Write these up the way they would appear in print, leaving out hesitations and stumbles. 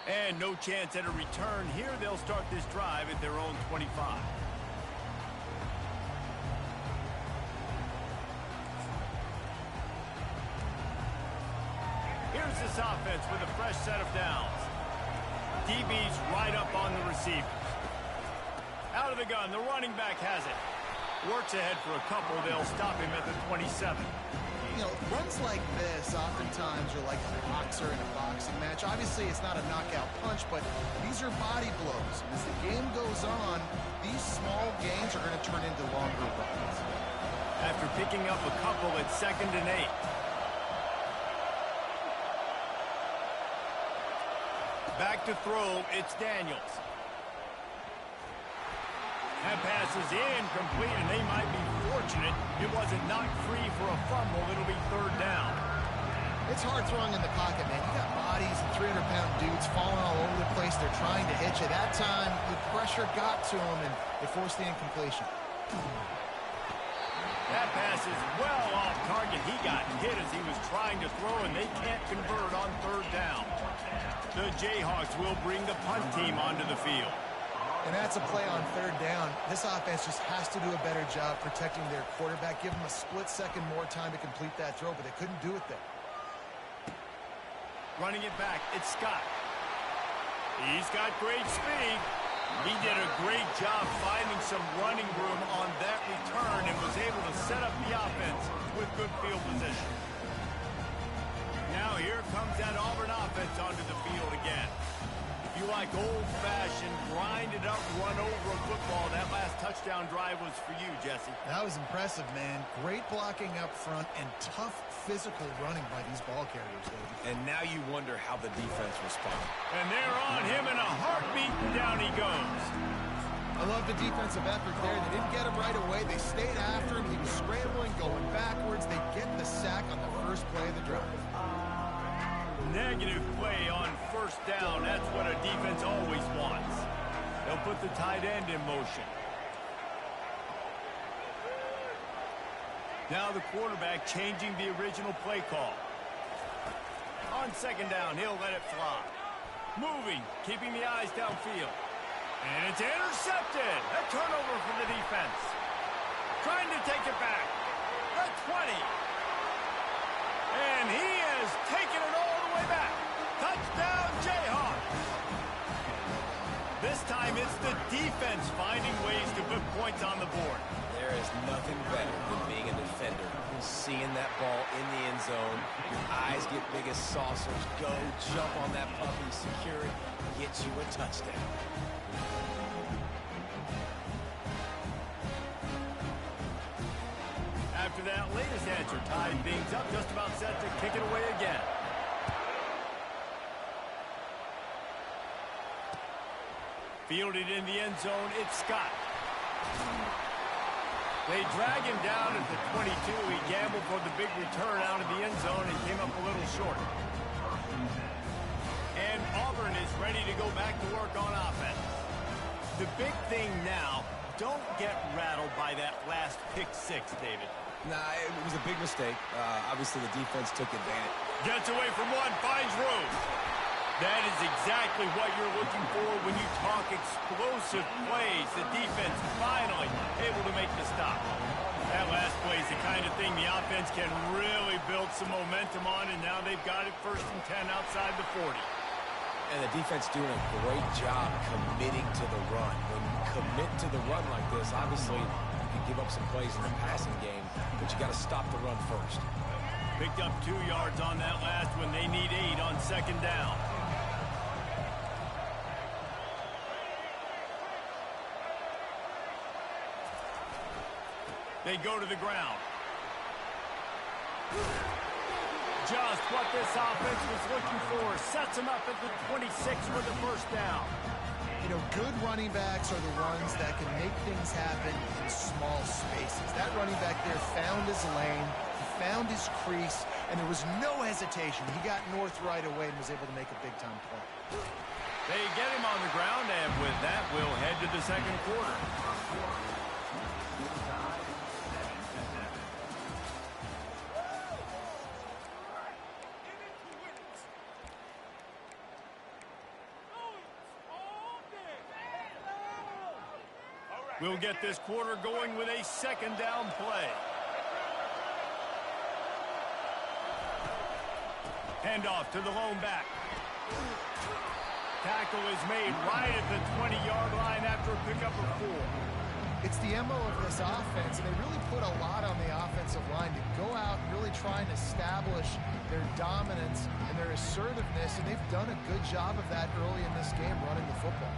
And no chance at a return here. They'll start this drive at their own 25. Here's this offense with a fresh set of downs. DB's right up on the receivers. Out of the gun, the running back has it. Works ahead for a couple. They'll stop him at the 27. You know, runs like this oftentimes are like a boxer in a boxing match. Obviously, it's not a knockout punch, but these are body blows. And as the game goes on, these small gains are going to turn into longer runs. After picking up a couple at 2nd and 8. Back to throw, it's Daniels. That pass is incomplete, and they might be fortunate it wasn't knocked free for a fumble. It'll be 3rd down. It's hard throwing in the pocket, man. You got bodies and 300-pound dudes falling all over the place. They're trying to hit you. That time, the pressure got to them, and it forced the incompletion. That pass is well off target. He got hit as he was trying to throw, and they can't convert on 3rd down. The Jayhawks will bring the punt team onto the field. And that's a play on 3rd down. This offense just has to do a better job protecting their quarterback. Give them a split second more time to complete that throw, but they couldn't do it there. Running it back, it's Scott. He's got great speed. He did a great job finding some running room on that return and was able to set up the offense with good field position. Now here comes that Auburn offense onto the field again. If you like old-fashioned, grind-it-up, run-over a football, that last touchdown drive was for you, Jesse. That was impressive, man. Great blocking up front and tough physical running by these ball carriers, David. And now you wonder how the defense responded. And they're on him in a heartbeat, and down he goes. I love the defensive effort there. They didn't get him right away. They stayed after him. He was scrambling, going backwards. They get the sack on the first play of the drive. Negative play on 1st down. That's what a defense always wants. They'll put the tight end in motion. Now the quarterback changing the original play call. On 2nd down, he'll let it fly. Moving, keeping the eyes downfield. And it's intercepted. A turnover for the defense. Trying to take it back. The 20. And he has taken it all the way back. Touchdown, Jayhawks. This time it's the defense finding ways to put points on the board. There is nothing better than being a defender. Seeing that ball in the end zone, your eyes get big as saucers. Go, jump on that puppy, secure it, get you a touchdown. After that latest answer, tied things up, just about set to kick it away again. Fielded in the end zone, it's Scott. They drag him down at the 22. He gambled for the big return out of the end zone and came up a little short. And Auburn is ready to go back to work on offense. The big thing now, don't get rattled by that last pick 6, David. Nah, it was a big mistake. Obviously, the defense took advantage. Gets away from one, finds room. That is exactly what you're looking for when you talk explosive plays. The defense finally able to make the stop. That last play is the kind of thing the offense can really build some momentum on, and now they've got it 1st and 10 outside the 40. And the defense doing a great job committing to the run. When you commit to the run like this, obviously you can give up some plays in the passing game, but you got to stop the run first. Picked up 2 yards on that last one. They need 8 on 2nd down. They go to the ground. Just what this offense was looking for. Sets them up at the 26 for the 1st down. You know, good running backs are the ones that can make things happen in small spaces. That running back there found his lane, he found his crease, and there was no hesitation. He got north right away and was able to make a big-time play. They get him on the ground, and with that, we'll head to the 2nd quarter. We'll get this quarter going with a second down play. Handoff to the lone back. Tackle is made right at the 20-yard line after a pickup of 4. It's the MO of this offense, and they really put a lot on the offensive line to go out and really try and establish their dominance and their assertiveness, and they've done a good job of that early in this game running the football.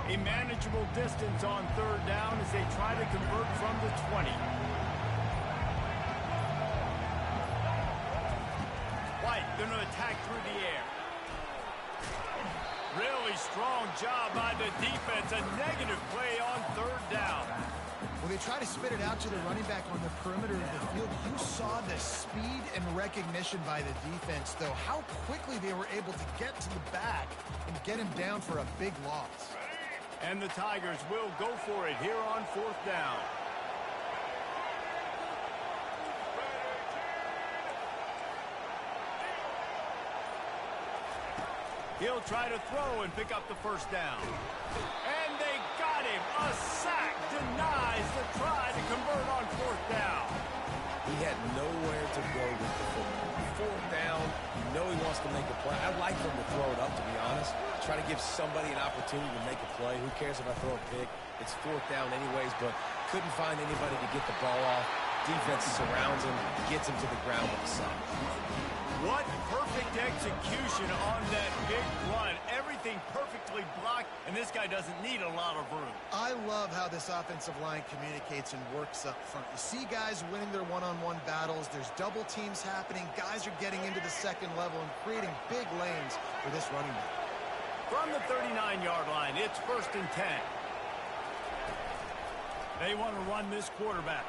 A manageable distance on third down as they try to convert from the 20. White going to attack through the air. Really strong job by the defense. A negative play on third down. When they try to spit it out to the running back on the perimeter of the field, you saw the speed and recognition by the defense, though, how quickly they were able to get to the back and get him down for a big loss. And the Tigers will go for it here on fourth down. He'll try to throw and pick up the first down. And they got him. A sack denies the try to convert on fourth down. He had nowhere to go with the football. Fourth down, you know he wants to make a play. I'd like for him to throw it up, to be honest. Try to give somebody an opportunity to make a play. Who cares if I throw a pick? It's fourth down anyways, but couldn't find anybody to get the ball off. Defense surrounds him, gets him to the ground with a sack. What perfect execution on that big run. Everything perfectly blocked, and this guy doesn't need a lot of room. I love how this offensive line communicates and works up front. You see guys winning their one-on-one battles. There's double teams happening. Guys are getting into the second level and creating big lanes for this running back. From the 39-yard line, it's 1st and 10. They want to run this quarterback.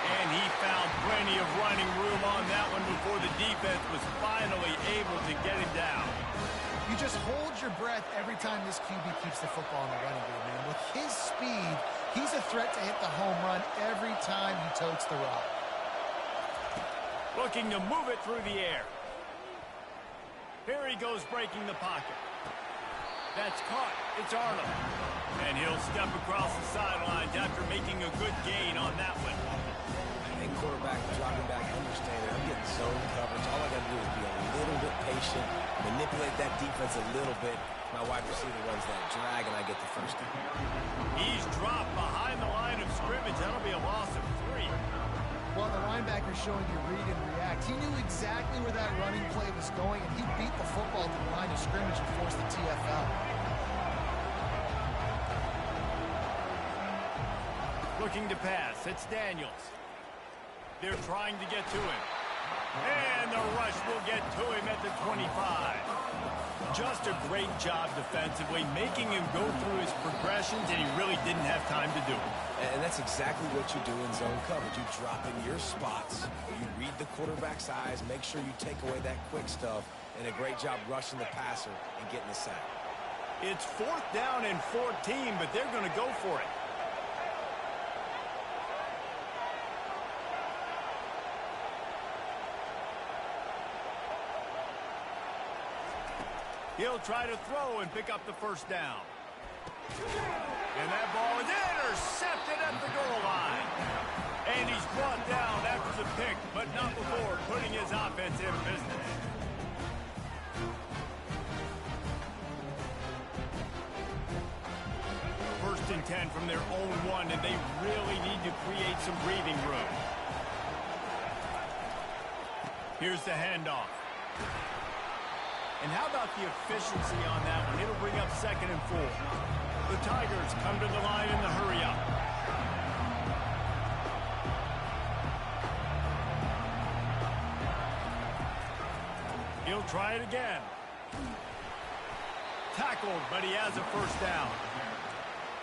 And he found plenty of running room on that one before the defense was finally able to get him down. You just hold your breath every time this QB keeps the football in the running game, man. With his speed, he's a threat to hit the home run every time he totes the rock. Looking to move it through the air. Here he goes breaking the pocket. That's caught. It's Arnold. And he'll step across the sidelines after making a good gain on that one. I think quarterback dropping back, understand it. I'm getting zone coverage. All I got to do is be a little bit patient, manipulate that defense a little bit. My wide receiver runs that drag, and I get the first down. He's dropped behind the line of scrimmage. That'll be a loss of 3. Well, the linebacker showing you read and react. He knew exactly where that running play was going, and he beat the football to the line of scrimmage and forced the TFL. Looking to pass. It's Daniels. They're trying to get to him. And the rush will get to him at the 25. Just a great job defensively, making him go through his progressions, and he really didn't have time to do it. And that's exactly what you do in zone coverage. You drop in your spots, you read the quarterback's eyes, make sure you take away that quick stuff, and a great job rushing the passer and getting the sack. It's 4th down and 14, but they're going to go for it. He'll try to throw and pick up the first down. And that ball is intercepted at the goal line. And he's brought down after the pick, but not before putting his offense in business. First and 10 from their own 1, and they really need to create some breathing room. Here's the handoff. And how about the efficiency on that one? It'll bring up 2nd and 4. The Tigers come to the line in the hurry-up. He'll try it again. Tackled, but he has a first down.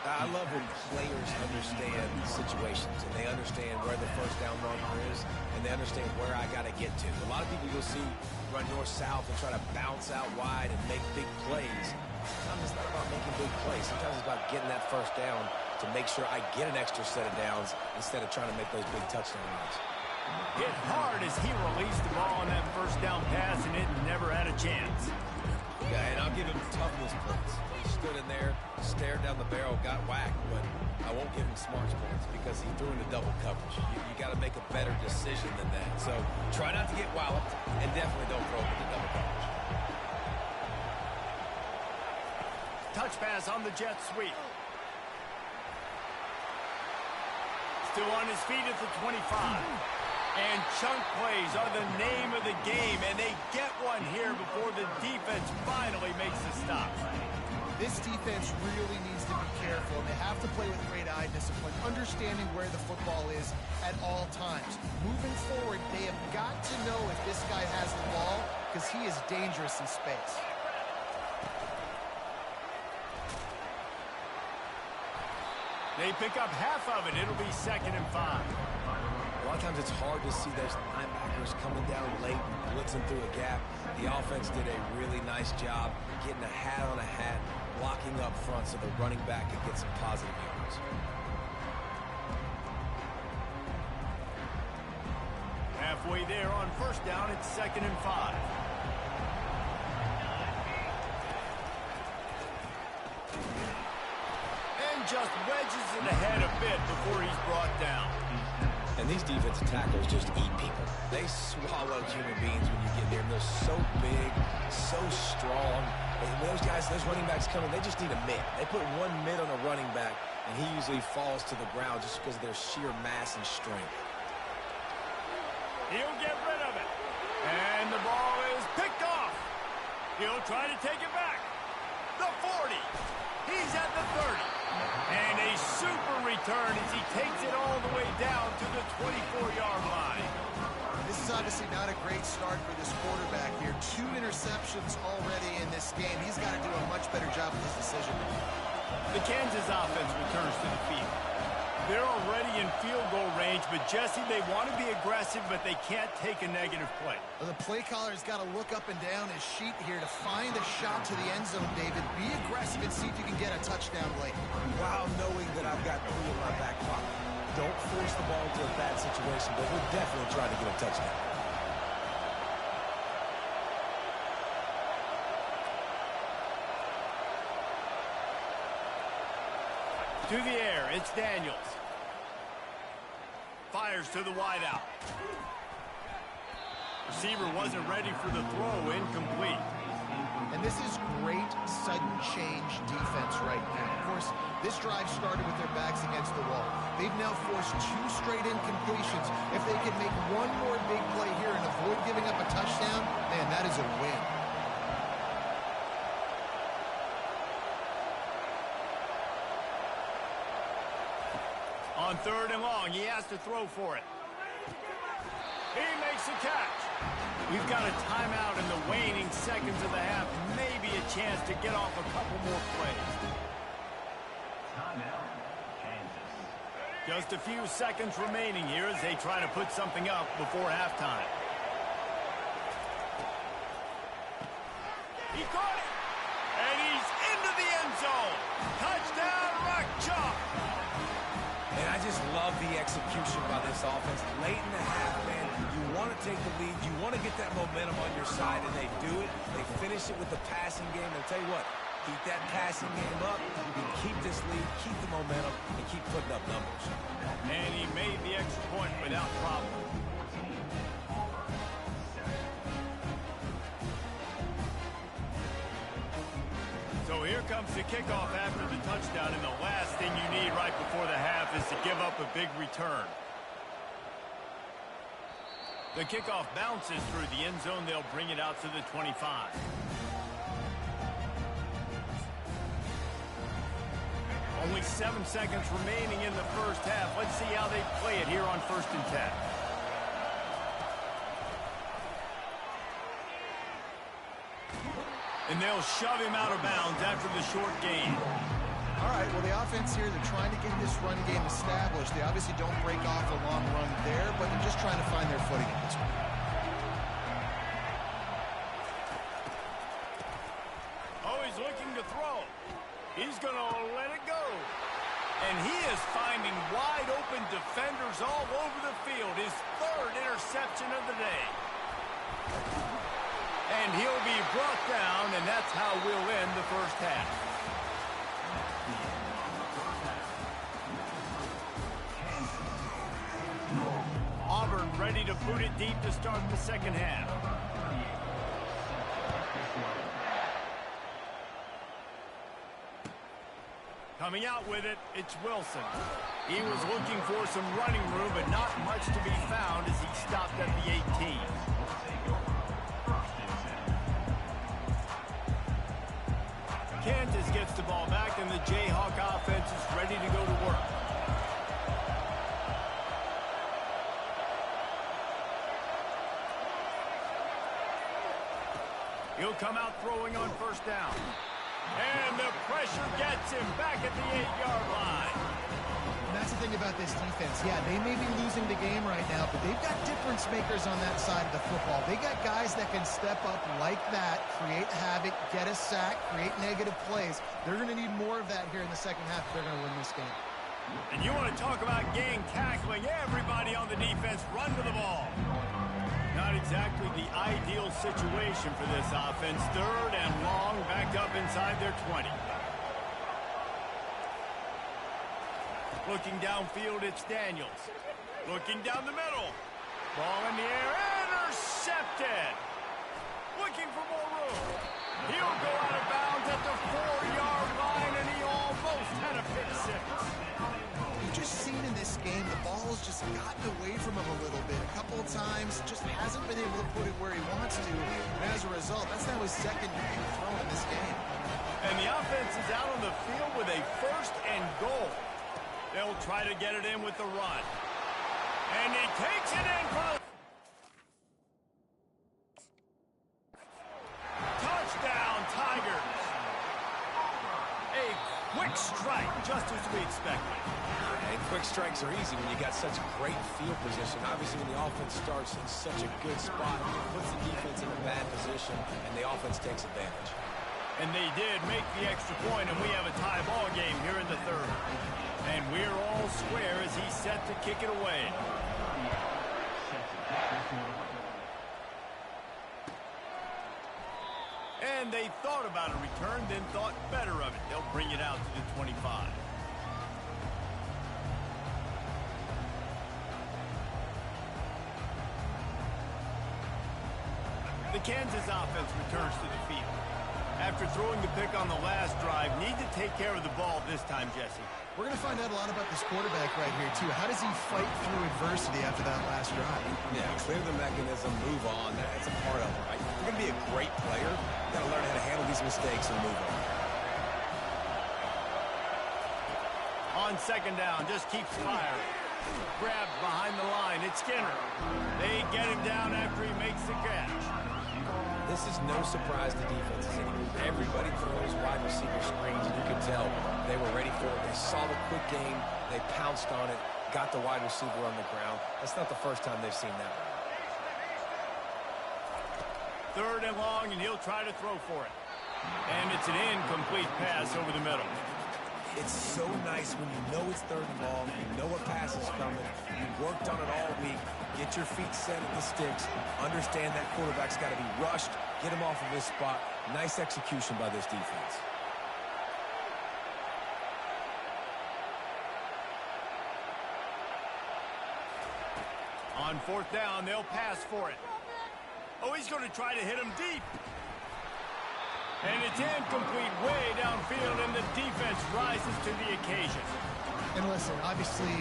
I love when players understand situations and they understand where the first down marker is and they understand where I got to get to. A lot of people you'll see run north-south and try to bounce out wide and make big plays. Sometimes it's not about making big plays. Sometimes it's about getting that first down to make sure I get an extra set of downs instead of trying to make those big touchdown runs. Hit hard as he released the ball on that first down pass, and it never had a chance. Yeah, and I'll give him toughness points. He stood in there, stared down the barrel, got whacked, but I won't give him smarts points because he threw into double coverage. You got to make a better decision than that. So try not to get walloped, and definitely don't throw into double coverage. Touch pass on the jet sweep. Still on his feet at the 25. And chunk plays are the name of the game, and they get one here before the defense finally makes a stop. This defense really needs to be careful, and they have to play with great eye discipline, understanding where the football is at all times. Moving forward, they have got to know if this guy has the ball, because he is dangerous in space. They pick up half of it. It'll be 2nd and 5. A lot of times it's hard to see those linebackers coming down late, blitzing through a gap. The offense did a really nice job getting a hat on a hat, blocking up front so the running back could get some positive yards. Halfway there on first down, it's 2nd and 5. And just wedges it ahead a bit before he's brought down. And these defensive tackles just eat people. They swallow human beings when you get near them. They're so big, so strong. And those guys, those running backs coming, they just need a mid. They put one mid on a running back, and he usually falls to the ground just because of their sheer mass and strength. He'll get rid of it. And the ball is picked off. He'll try to take it back. The 40. He's at the 30. And a super return as he takes it all the way down to the 24-yard line. This is obviously not a great start for this quarterback here. 2 interceptions already in this game. He's got to do a much better job with his decision. The Kansas offense returns to the field. They're already in field goal range, but Jesse, they want to be aggressive, but they can't take a negative play. Well, the play caller's got to look up and down his sheet here to find a shot to the end zone, David. Be aggressive and see if you can get a touchdown late. While knowing that I've got 3 in my back pocket. Don't force the ball into a bad situation, but we're definitely trying to get a touchdown. To the air, it's Daniels. Fires to the wideout. Receiver wasn't ready for the throw, incomplete. And this is great sudden change defense right now. Of course, this drive started with their backs against the wall. They've now forced 2 straight incompletions. If they can make one more big play here and avoid giving up a touchdown, man, that is a win. On 3rd and long, he has to throw for it. He makes a catch. We've got a timeout in the waning seconds of the half. Maybe a chance to get off a couple more plays. Timeout, Kansas. Just a few seconds remaining here as they try to put something up before halftime. He caught it. And he's into the end zone. Touchdown, Rock Chalk. And I just love the execution by this offense. Late in the half, man, you want to take the lead. You want to get that momentum on your side, and they do it. They finish it with the passing game. And I'll tell you what, keep that passing game up. You can keep this lead, keep the momentum, and keep putting up numbers. And he made the extra point without problem. So here comes the kickoff after the touchdown, and the last thing you need right before the half is to give up a big return. The kickoff bounces through the end zone. They'll bring it out to the 25. Only 7 seconds remaining in the first half. Let's see how they play it here on 1st and 10. And they'll shove him out of bounds after the short gain. All right, well, the offense here, they're trying to get this run game established. They obviously don't break off a long run there, but they're just trying to find their footing at this point. Oh, he's looking to throw. He's going to let it go. And he is finding wide-open defenders all over the field. His third interception of the day. And he'll be brought down, and that's how we'll end the first half. Auburn ready to boot it deep to start the second half. Coming out with it, it's Wilson. He was looking for some running room, but not much to be found as he stopped at the 18. Kansas gets the ball back, and the Jayhawk offense is ready to go to work. He'll come out throwing on first down. And the pressure gets him back at the 8-yard line. And that's the thing about this defense. Yeah, they may be losing the game right now, but they've got difference makers on that side of the football. They got guys that can step up like that, create havoc, get a sack, create negative plays. They're going to need more of that here in the second half if they're going to win this game. And you want to talk about gang tackling. Everybody on the defense run to the ball. Not exactly the ideal situation for this offense. Third and long, backed up inside their 20. Looking downfield, it's Daniels. Looking down the middle. Ball in the air, intercepted. Looking for more room. He'll go out of bounds at the 4-yard line, and he almost had a pick six. We've just seen in this game, the ball has just gotten away from him a little bit. A couple of times, just hasn't been able to put it where he wants to. And as a result, that's now his second big throw in this game. And the offense is out on the field with a first and goal. They'll try to get it in with the run. And he takes it in for the touchdown, Tigers. A quick strike, just as we expected. And quick strikes are easy when you got such great field position. Obviously, when the offense starts in such a good spot, it puts the defense in a bad position, and the offense takes advantage. And they did make the extra point, and we have a tie ball game here in the third. And we're all square as he's set to kick it away. And they thought about a return, then thought better of it. They'll bring it out to the 25. The Kansas offense returns to the field. After throwing the pick on the last drive, need to take care of the ball this time, Jesse. We're going to find out a lot about this quarterback right here, too. How does he fight through adversity after that last drive? Yeah, clear the mechanism, move on. That's a part of it, right? If you're going to be a great player, you've got to learn how to handle these mistakes and move on. On second down, just keeps firing. Grabbed behind the line. It's Skinner. They get him down after he makes the catch. This is no surprise to defenses anymore. Everybody throws wide receiver screens, and you could tell they were ready for it. They saw the quick game. They pounced on it, got the wide receiver on the ground. That's not the first time they've seen that. Third and long, and he'll try to throw for it. And it's an incomplete pass over the middle. It's so nice when you know it's third and long, you know a pass is coming, you worked on it all week, get your feet set at the sticks, understand that quarterback's got to be rushed, get him off of his spot. Nice execution by this defense. On fourth down, they'll pass for it. Oh, he's going to try to hit him deep. And it's incomplete way downfield, and the defense rises to the occasion. And listen, obviously,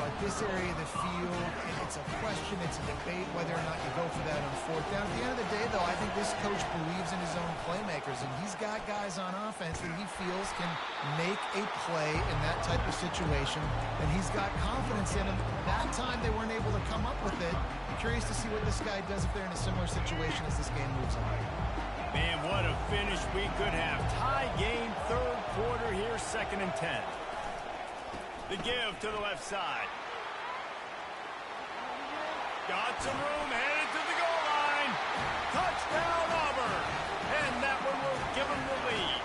at this area of the field, it's a question, it's a debate whether or not you go for that on fourth down. At the end of the day, though, I think this coach believes in his own playmakers, and he's got guys on offense that he feels can make a play in that type of situation, and he's got confidence in him. That time, they weren't able to come up with it. I'm curious to see what this guy does if they're in a similar situation as this game moves on. Man, what a finish we could have. Tie game, third quarter here, 2nd and 10. The give to the left side. Got some room, headed to the goal line. Touchdown, Auburn. And that one will give them the lead.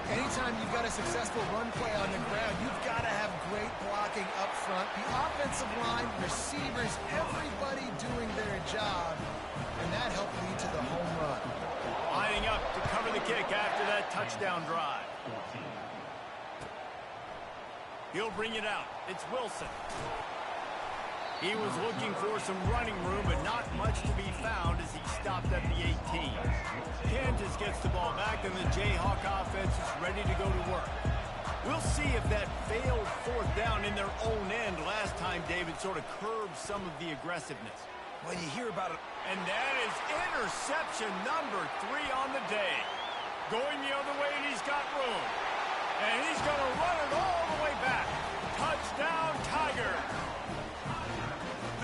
Anytime you've got a successful run play on the ground, you've got to have great blocking up front. The offensive line, receivers, everybody doing their job, and that helped lead to the home run. Lining up to cover the kick after that touchdown drive. He'll bring it out. It's Wilson. He was looking for some running room, but not much to be found as he stopped at the 18. Kansas gets the ball back, and the Jayhawk offense is ready to go to work. We'll see if that failed 4th down in their own end last time, David, sort of curbed some of the aggressiveness. Well, you hear about it. And that is interception number 3 on the day. Going the other way, and he's got room. And he's going to run it all the way back. Touchdown, Tiger.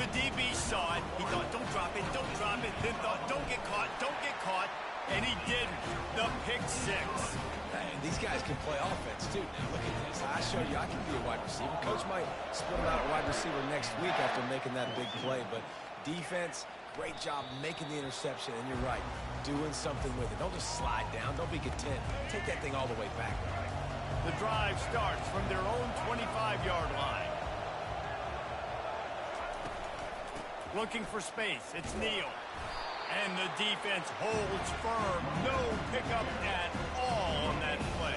The DB saw it. He thought, don't drop it, don't drop it. Then thought, don't get caught, don't get caught. And he didn't. The pick 6. Hey, these guys can play offense, too. Now, look at this. I showed you I can be a wide receiver. Coach might split him out at wide receiver next week after making that big play. But defense, great job making the interception. And you're right, doing something with it. Don't just slide down. Don't be content. Take that thing all the way back. The drive starts from their own 25-yard line. Looking for space. It's Neal. And the defense holds firm. No pickup at all on that play.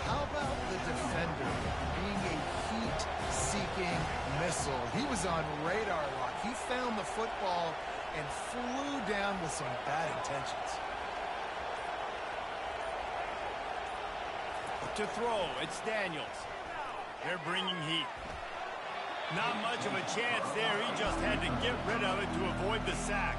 How about the defender being a heat-seeking missile? He was on radar lock. He found the football and flew down with some bad intentions. To throw, it's Daniels. They're bringing heat. Not much of a chance there. He just had to get rid of it to avoid the sack.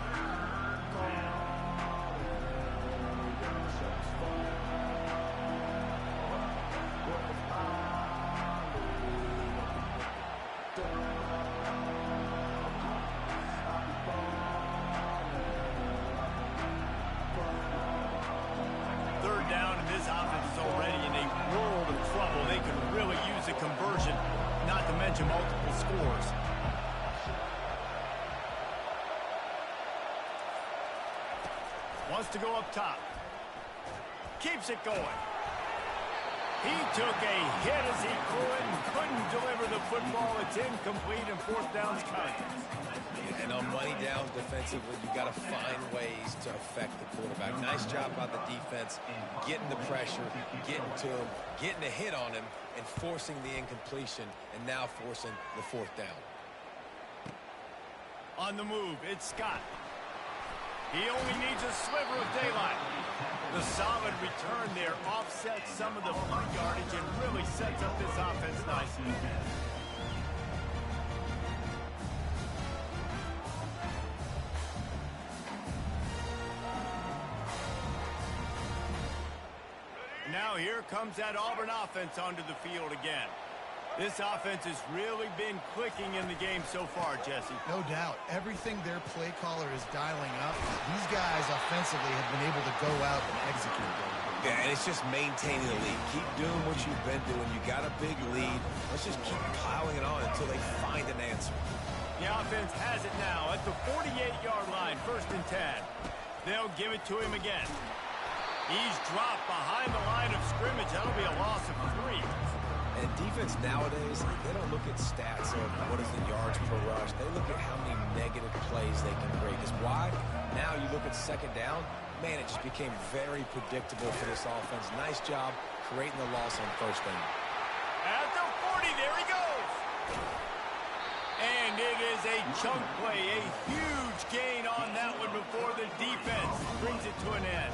Third down, and this offense is already in a world of trouble. They could really use a conversion, not to mention multiple scores. Wants to go up top. Keeps it going. He took a hit as he couldn't deliver the football. It's incomplete, and 4th down's coming. And on money downs defensively, you got to find ways to affect the quarterback. Nice job by the defense, getting the pressure, getting to him, getting a hit on him, and forcing the incompletion, and now forcing the 4th down. On the move, it's Scott. He only needs a sliver of daylight. The solid return there offsets some of the punt yardage and really sets up this offense nicely. Now here comes that Auburn offense onto the field again. This offense has really been clicking in the game so far, Jesse. No doubt. Everything their play caller is dialing up, these guys offensively have been able to go out and execute. Yeah, and it's just maintaining the lead. Keep doing what you've been doing. You got a big lead. Let's just keep piling it on until they find an answer. The offense has it now at the 48-yard line, 1st and 10. They'll give it to him again. He's dropped behind the line of scrimmage. That'll be a loss of 3. And defense nowadays, they don't look at stats of what is the yards per rush. They look at how many negative plays they can create. Because why? Now you look at 2nd down, man, it just became very predictable for this offense. Nice job creating the loss on 1st down. At the 40, there he goes. And it is a chunk play, a huge gain on that one before the defense brings it to an end.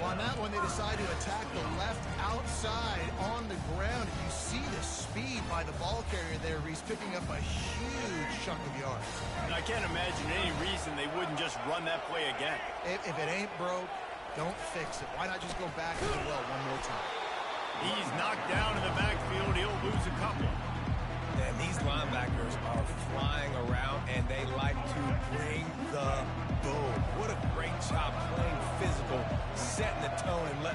Well, on that one, they decide to attack the left outside on the ground. You see the speed by the ball carrier there. He's picking up a huge chunk of yards. And I can't imagine any reason they wouldn't just run that play again. If it ain't broke, don't fix it. Why not just go back to the well one more time? He's knocked down in the backfield. He'll lose a couple. And these linebackers are flying around, and they like to bring the boom. What a great job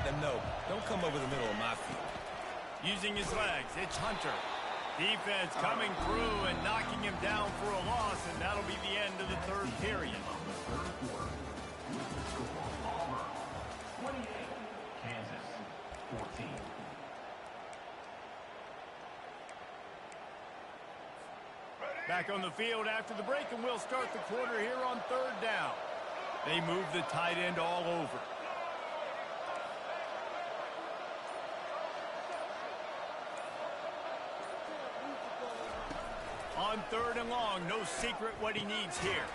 them know, don't come over the middle of my field. Using his legs, it's Hunter. Defense coming through and knocking him down for a loss, and that'll be the end of the third period. Back on the field after the break, and we'll start the quarter here on third down. They move the tight end all over. On third and long, no secret what he needs here.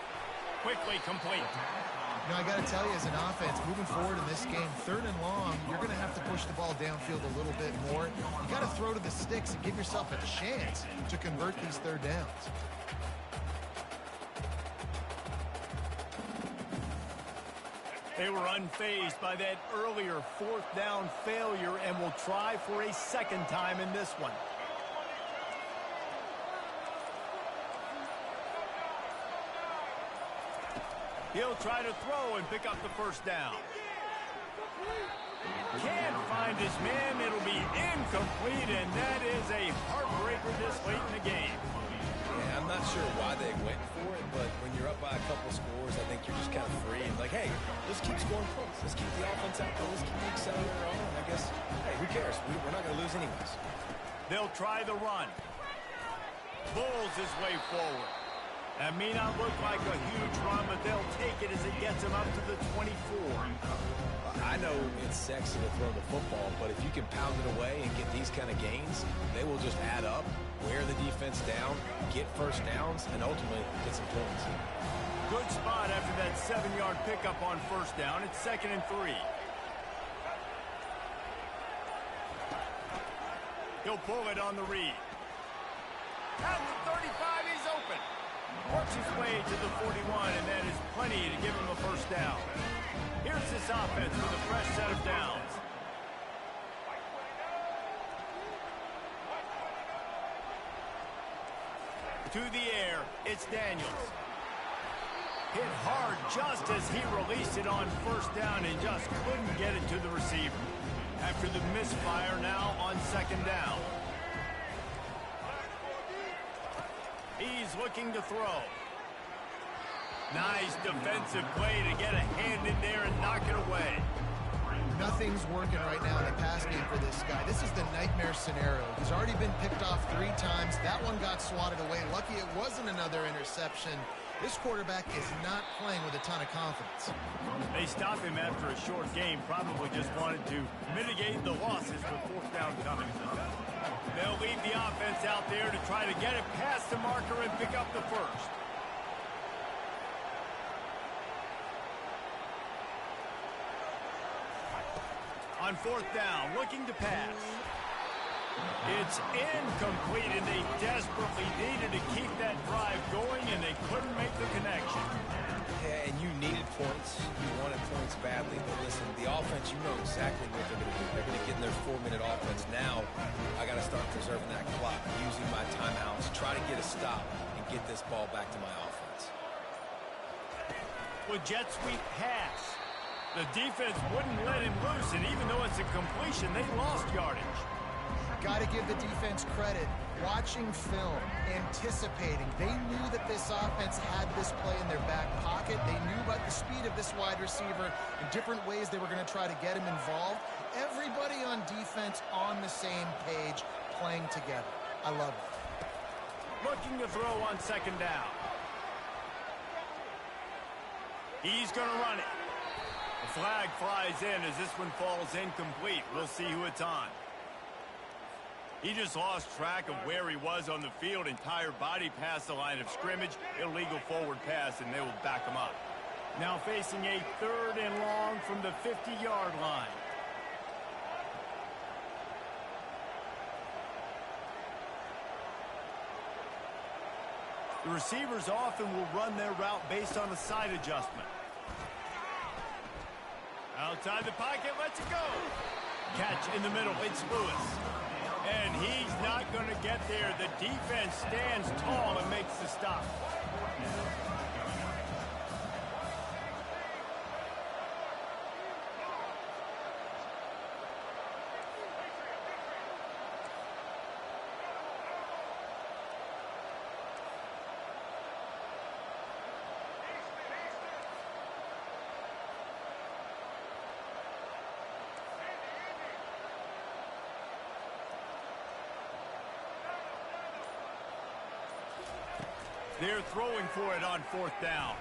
Quickly complete. You know, I got to tell you, as an offense, moving forward in this game, third and long, you're going to have to push the ball downfield a little bit more. You got to throw to the sticks and give yourself a chance to convert these third downs. They were unfazed by that earlier fourth down failure and will try for a second time in this one. He'll try to throw and pick up the first down. Can't find his man. It'll be incomplete, and that is a heartbreaker this late in the game. Yeah, I'm not sure why they went for it, but when you're up by a couple scores, I think you're just kind of free. And like, hey, let's keep scoring points. Let's keep the offense out there. Let's keep the accelerator on. I guess, hey, who cares? We're not going to lose anyways. They'll try the run. Bulls his way forward. That may not look like a huge run, but they'll take it as it gets him up to the 24. I know it's sexy to throw the football, but if you can pound it away and get these kind of gains, they will just add up, wear the defense down, get first downs, and ultimately get some points. Good spot after that 7-yard pickup on first down. It's 2nd and 3. He'll pull it on the read. At the 35, he's open. Works his way to the 41, and that is plenty to give him a first down. Here's this offense with a fresh set of downs. To the air, it's Daniels. Hit hard just as he released it on first down and just couldn't get it to the receiver. After the misfire, now on 2nd down. He's looking to throw. Nice defensive play to get a hand in there and knock it away. Nothing's working right now in the pass game for this guy. This is the nightmare scenario. He's already been picked off 3 times. That one got swatted away. Lucky it wasn't another interception. This quarterback is not playing with a ton of confidence. They stop him after a short game. Probably just wanted to mitigate the losses with 4th down coming. They'll leave the offense out there to try to get it past the marker and pick up the first. On 4th down, looking to pass. It's incomplete, and they desperately needed to keep that drive going, and they couldn't make the connection. Yeah, and you needed points. You wanted points badly, but listen, the offense, you know exactly what they're going to do. They're going to get in their 4-minute offense. Now, I got to start preserving that clock, using my timeouts, try to get a stop, and get this ball back to my offense. With jet sweep pass. The defense wouldn't let him loose, and even though it's a completion, they lost yardage. Got to give the defense credit. Watching film, anticipating. They knew that this offense had this play in their back pocket. They knew about the speed of this wide receiver and different ways they were going to try to get him involved. Everybody on defense on the same page, playing together. I love it. Looking to throw on 2nd down. He's going to run it. The flag flies in as this one falls incomplete. We'll see who it's on. He just lost track of where he was on the field. Entire body past the line of scrimmage. Illegal forward pass, and they will back him up. Now facing a 3rd and long from the 50-yard line. The receivers often will run their route based on a side adjustment. Outside the pocket, lets it go. Catch in the middle, it's Lewis. And he's not going to get there. The defense stands tall and makes the stop. They're throwing for it on 4th down.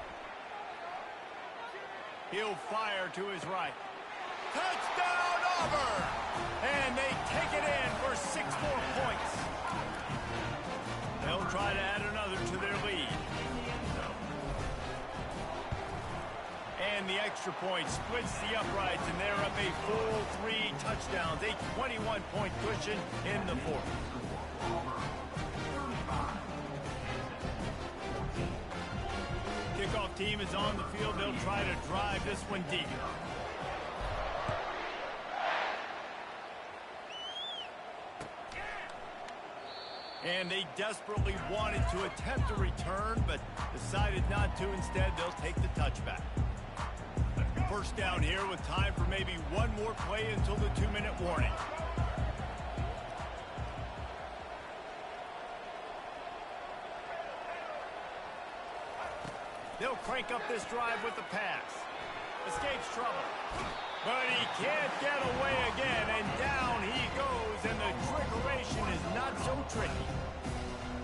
He'll fire to his right. Touchdown, Auburn! And they take it in for 6 more points. They'll try to add another to their lead. And the extra point splits the uprights, and they're up a full 3 touchdowns, a 21-point cushion in the 4th. Kickoff team is on the field. They'll try to drive this one deep. And they desperately wanted to attempt a return, but decided not to. Instead, they'll take the touchback. First down here with time for maybe one more play until the 2-minute warning. They'll crank up this drive with the pass. Escapes trouble. But he can't get away again, and down he goes, and the trickeration is not so tricky.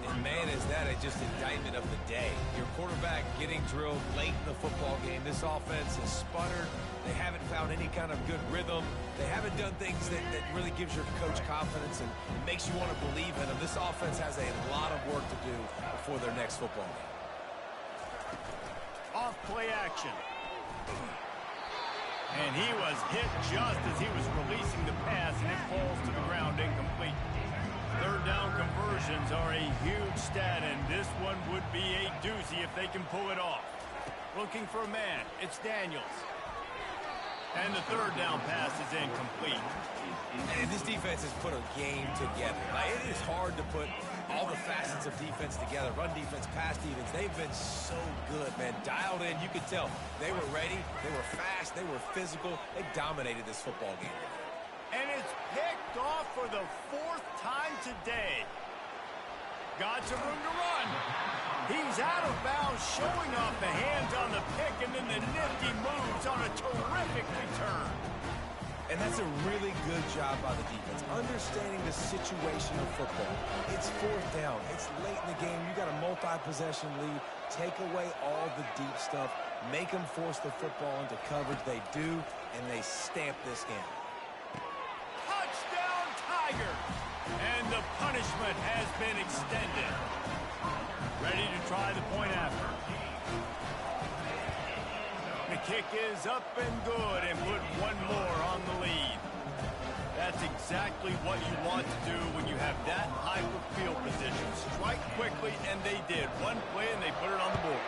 And man, is that just indictment of the day. Your quarterback getting drilled late in the football game. This offense has sputtered. They haven't found any kind of good rhythm. They haven't done things that really gives your coach confidence and makes you want to believe in them. This offense has a lot of work to do before their next football game. Off play action. And he was hit just as he was releasing the pass, and it falls to the ground incomplete. 3rd down conversions are a huge stat, and this one would be a doozy if they can pull it off. Looking for a man. It's Daniels. And the 3rd down pass is incomplete. And this defense has put a game together. Like, it is hard to put all the facets of defense together. Run defense, pass defense. They've been so good, man. Dialed in. You could tell they were ready. They were fast. They were physical. They dominated this football game. And it's picked off for the 4th time today. Got some room to run. He's out of bounds, showing off the hands on the pick, and then the nifty moves on a terrific return. And that's a really good job by the defense, understanding the situation of football. It's 4th down. It's late in the game. You got a multi-possession lead. Take away all the deep stuff. Make them force the football into coverage. They do, and they stamp this game. Touchdown, Tiger! And the punishment has been extended. Ready to try the point after. The kick is up and good, and put one more on the lead. That's exactly what you want to do when you have that type of field position. Strike quickly, and they did. One play, and they put it on the board.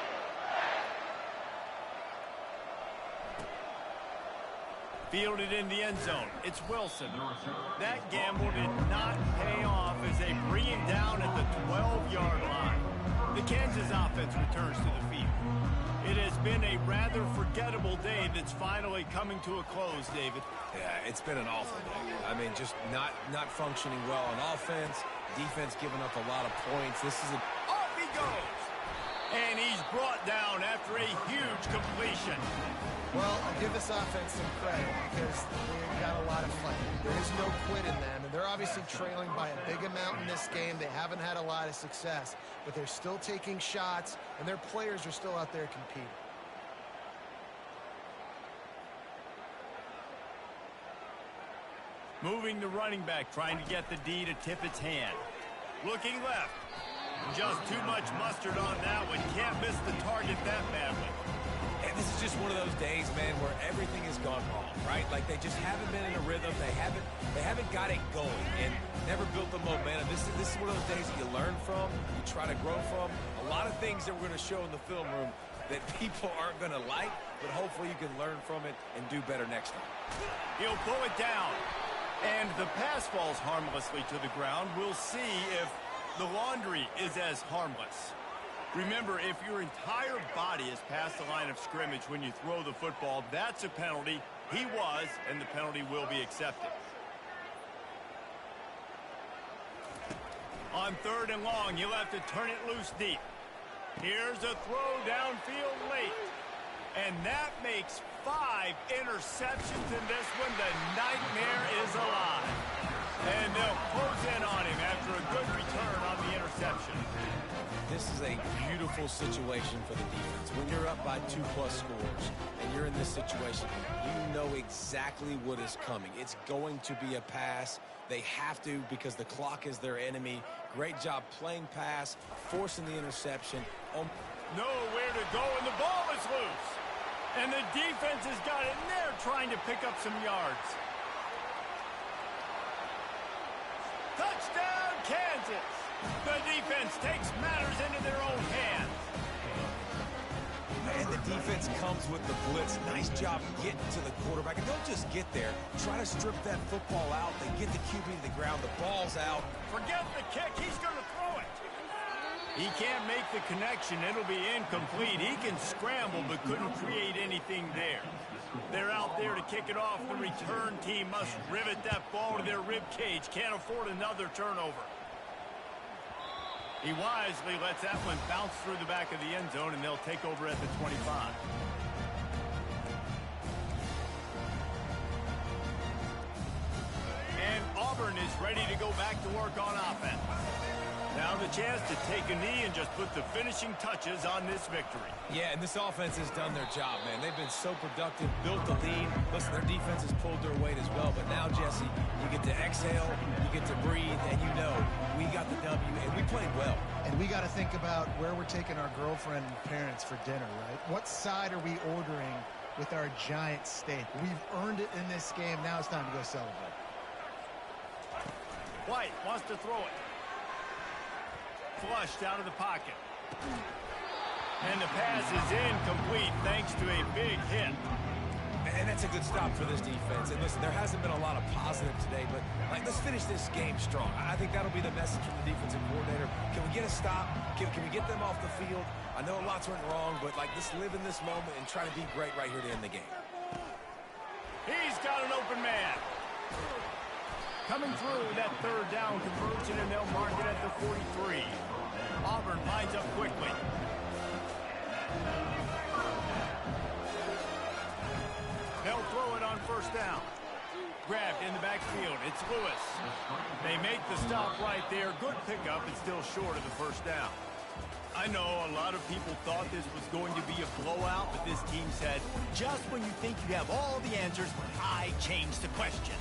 Fielded in the end zone. It's Wilson. That gamble did not pay off as they bring him down at the 12-yard line. The Kansas offense returns to the field. It has been a rather forgettable day that's finally coming to a close, David. Yeah, it's been an awful day. I mean, just not functioning well on offense. Defense giving up a lot of points. This is Off he goes! And he's brought down after a huge completion. Well, I'll give this offense some credit because they got a lot of fight. There is no quit in them, and they're obviously trailing by a big amount in this game. They haven't had a lot of success, but they're still taking shots, and their players are still out there competing. Moving the running back, trying to get the D to tip its hand. Looking left. Just too much mustard on that one. Can't miss the target that badly. And this is just one of those days, man, where everything has gone wrong, right? Like they just haven't been in a rhythm. They haven't got it going and never built the momentum. This is one of those days that you learn from, you try to grow from. A lot of things that we're going to show in the film room that people aren't going to like, but hopefully you can learn from it and do better next time. He'll pull it down. And the pass falls harmlessly to the ground. We'll see if the laundry is as harmless. Remember, if your entire body is past the line of scrimmage when you throw the football, that's a penalty. He was, and the penalty will be accepted. On 3rd and long, you'll have to turn it loose deep. Here's a throw downfield late. And that makes 5 interceptions in this one. The nightmare is alive. And they'll close in on him after a good return on the interception. This this is a beautiful situation for the defense. When you're up by 2+ scores and you're in this situation, you know exactly what is coming. It's going to be a pass. They have to because the clock is their enemy. Great job playing pass, forcing the interception. Nowhere to go, and the ball is loose. And the defense has got it in there trying to pick up some yards. Touchdown, Kansas! The defense takes matters into their own hands. And the defense comes with the blitz. Nice job getting to the quarterback. And don't just get there. Try to strip that football out. They get the QB to the ground. The ball's out. Forget the kick. He's going to throw it. He can't make the connection. It'll be incomplete. He can scramble but couldn't create anything there. They're out there to kick it off. The return team must rivet that ball to their rib cage. Can't afford another turnover. He wisely lets that one bounce through the back of the end zone, and they'll take over at the 25. And Auburn is ready to go back to work on offense. Now the chance to take a knee and just put the finishing touches on this victory. Yeah, and this offense has done their job, man. They've been so productive, built the lead. Listen, their defense has pulled their weight as well. But now, Jesse, you get to exhale, you get to breathe, and you know we got the W, and we played well. And we got to think about where we're taking our girlfriend and parents for dinner, right? What side are we ordering with our giant steak? We've earned it in this game. Now it's time to go celebrate. White wants to throw it. Flushed out of the pocket. And the pass is incomplete thanks to a big hit. And that's a good stop for this defense. And listen, there hasn't been a lot of positive today, but let's finish this game strong. I think that'll be the message from the defensive coordinator. Can we get a stop? Can we get them off the field? I know lots went wrong, but let's live in this moment and try to be great right here to end the game. He's got an open man. Coming through that third down conversion, and they'll mark it at the 43. Auburn lines up quickly. They'll throw it on first down. Grabbed in the backfield. It's Lewis. They make the stop right there. Good pickup. It's still short of the first down. I know a lot of people thought this was going to be a blowout, but this team said, just when you think you have all the answers, I change the question.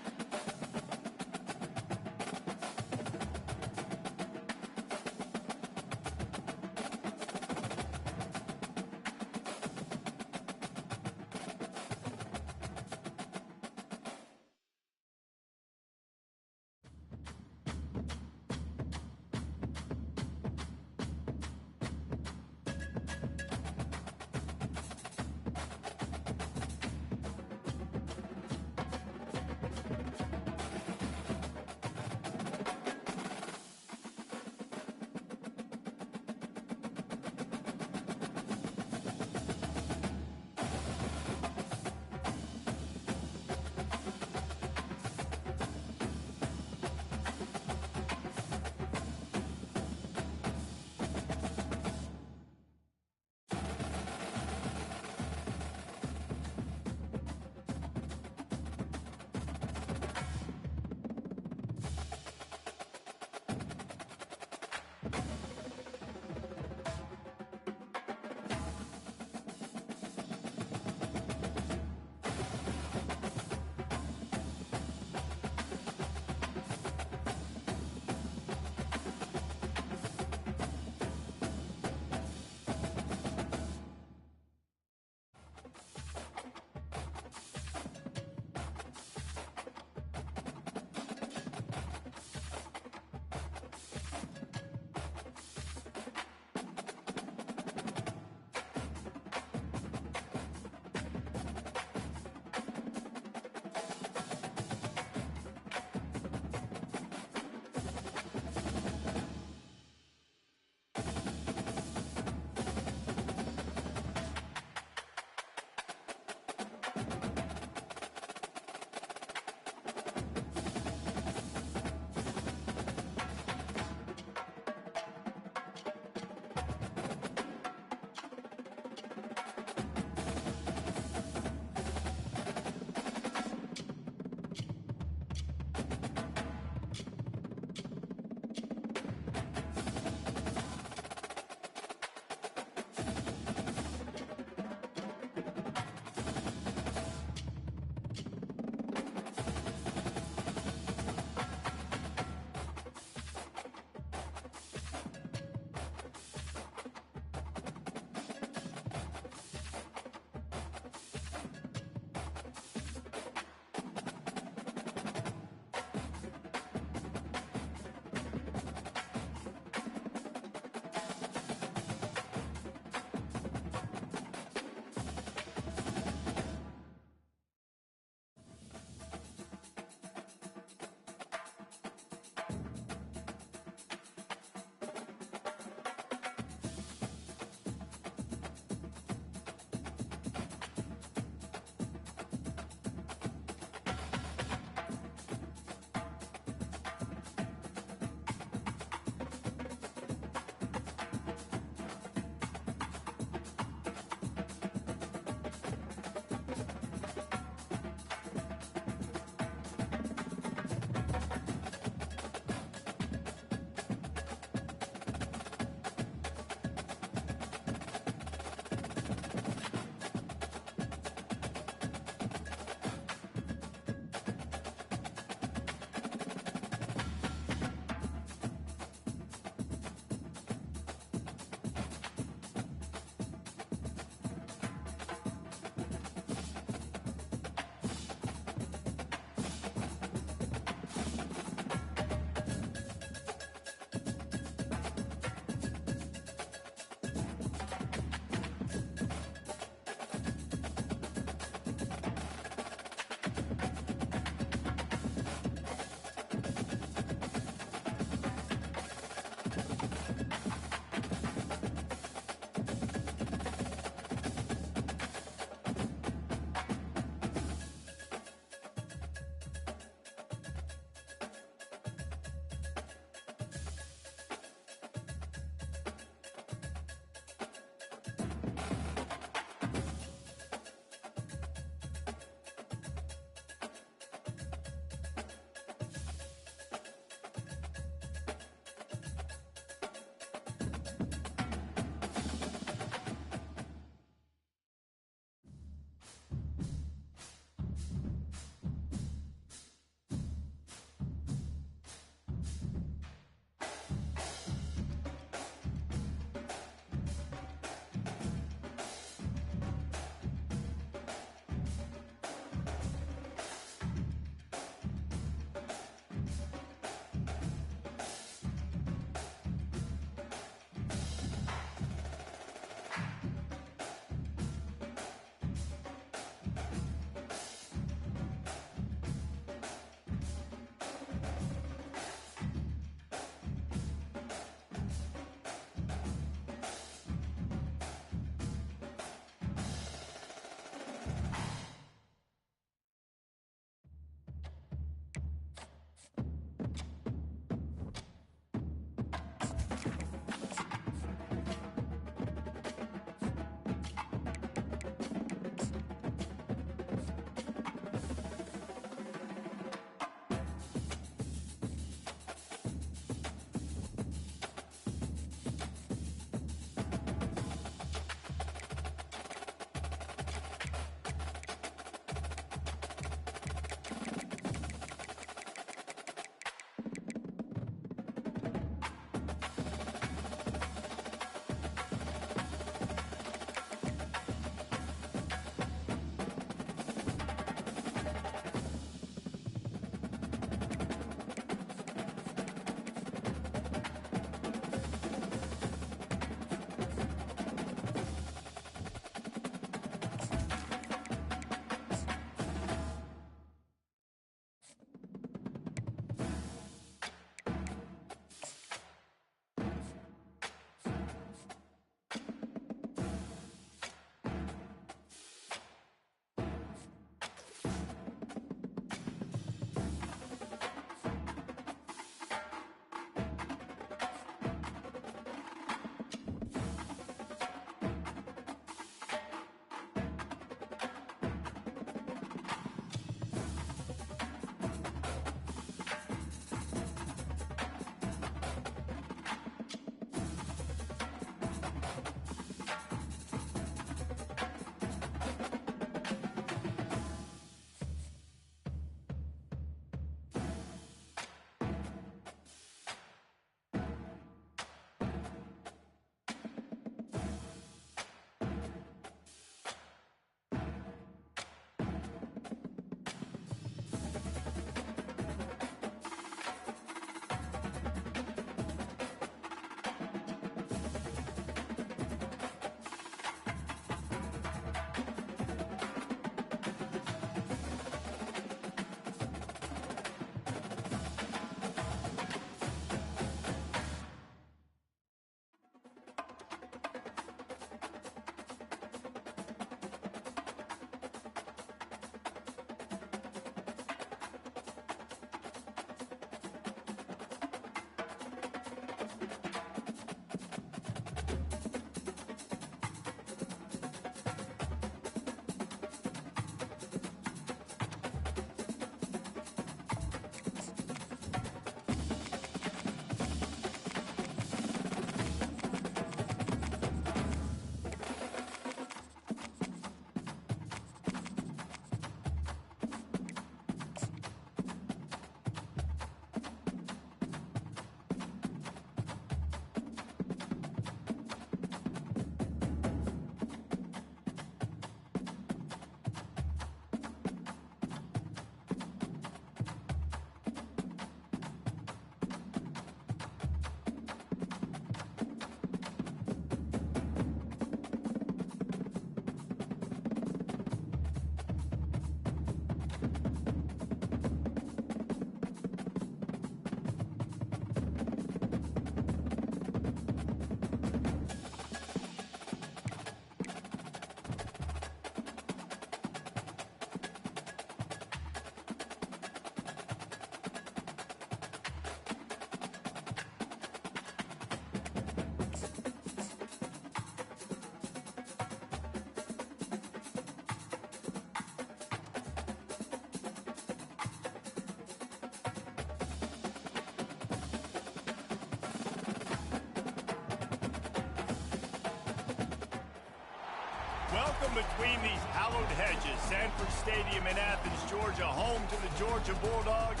Welcome between these hallowed hedges. Sanford Stadium in Athens, Georgia, home to the Georgia Bulldogs.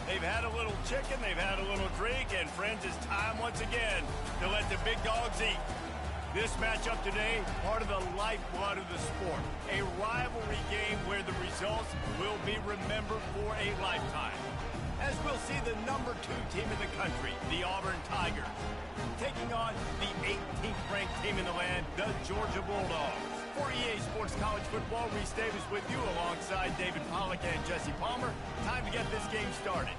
They've had a little chicken, they've had a little drink, and friends, it's time once again to let the big dogs eat. This matchup today, part of the lifeblood of the sport. A rivalry game where the results will be remembered for a lifetime. As we'll see the number 2 team in the country, the Auburn Tigers, taking on the 18th ranked team in the land, the Georgia Bulldogs. For EA Sports College Football, Reese Davis with you alongside David Pollack and Jesse Palmer. Time to get this game started.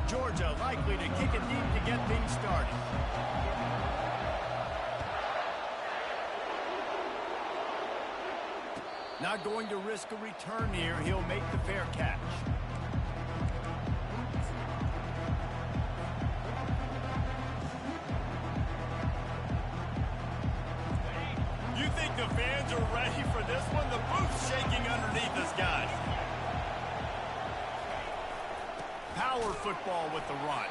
Georgia likely to kick it deep to get things started. Not going to risk a return here. He'll make the fair catch. You think the fans are ready for this one? The booth's shaking underneath us, guys. Power football with the run.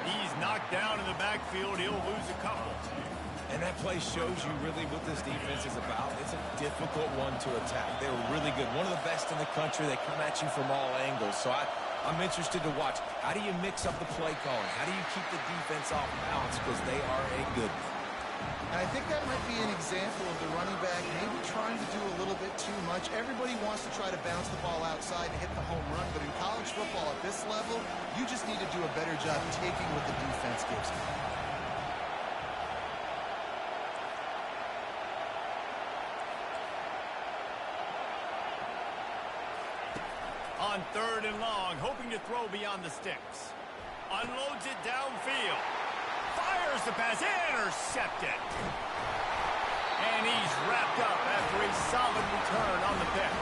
He's knocked down in the backfield. He'll lose a couple. And that play shows you really what this defense is about. It's a difficult one to attack. They're really good. One of the best in the country. They come at you from all angles. So I'm interested to watch. How do you mix up the play calling? How do you keep the defense off balance? Because they are a good one. And I think that might be an example of the running back maybe trying to do a little bit too much. Everybody wants to try to bounce the ball outside and hit the home run, but in college football at this level, you just need to do a better job taking what the defense gives you. On 3rd and long, hoping to throw beyond the sticks. Unloads it downfield. Fires the pass, intercepted. And he's wrapped up after a solid return on the pick.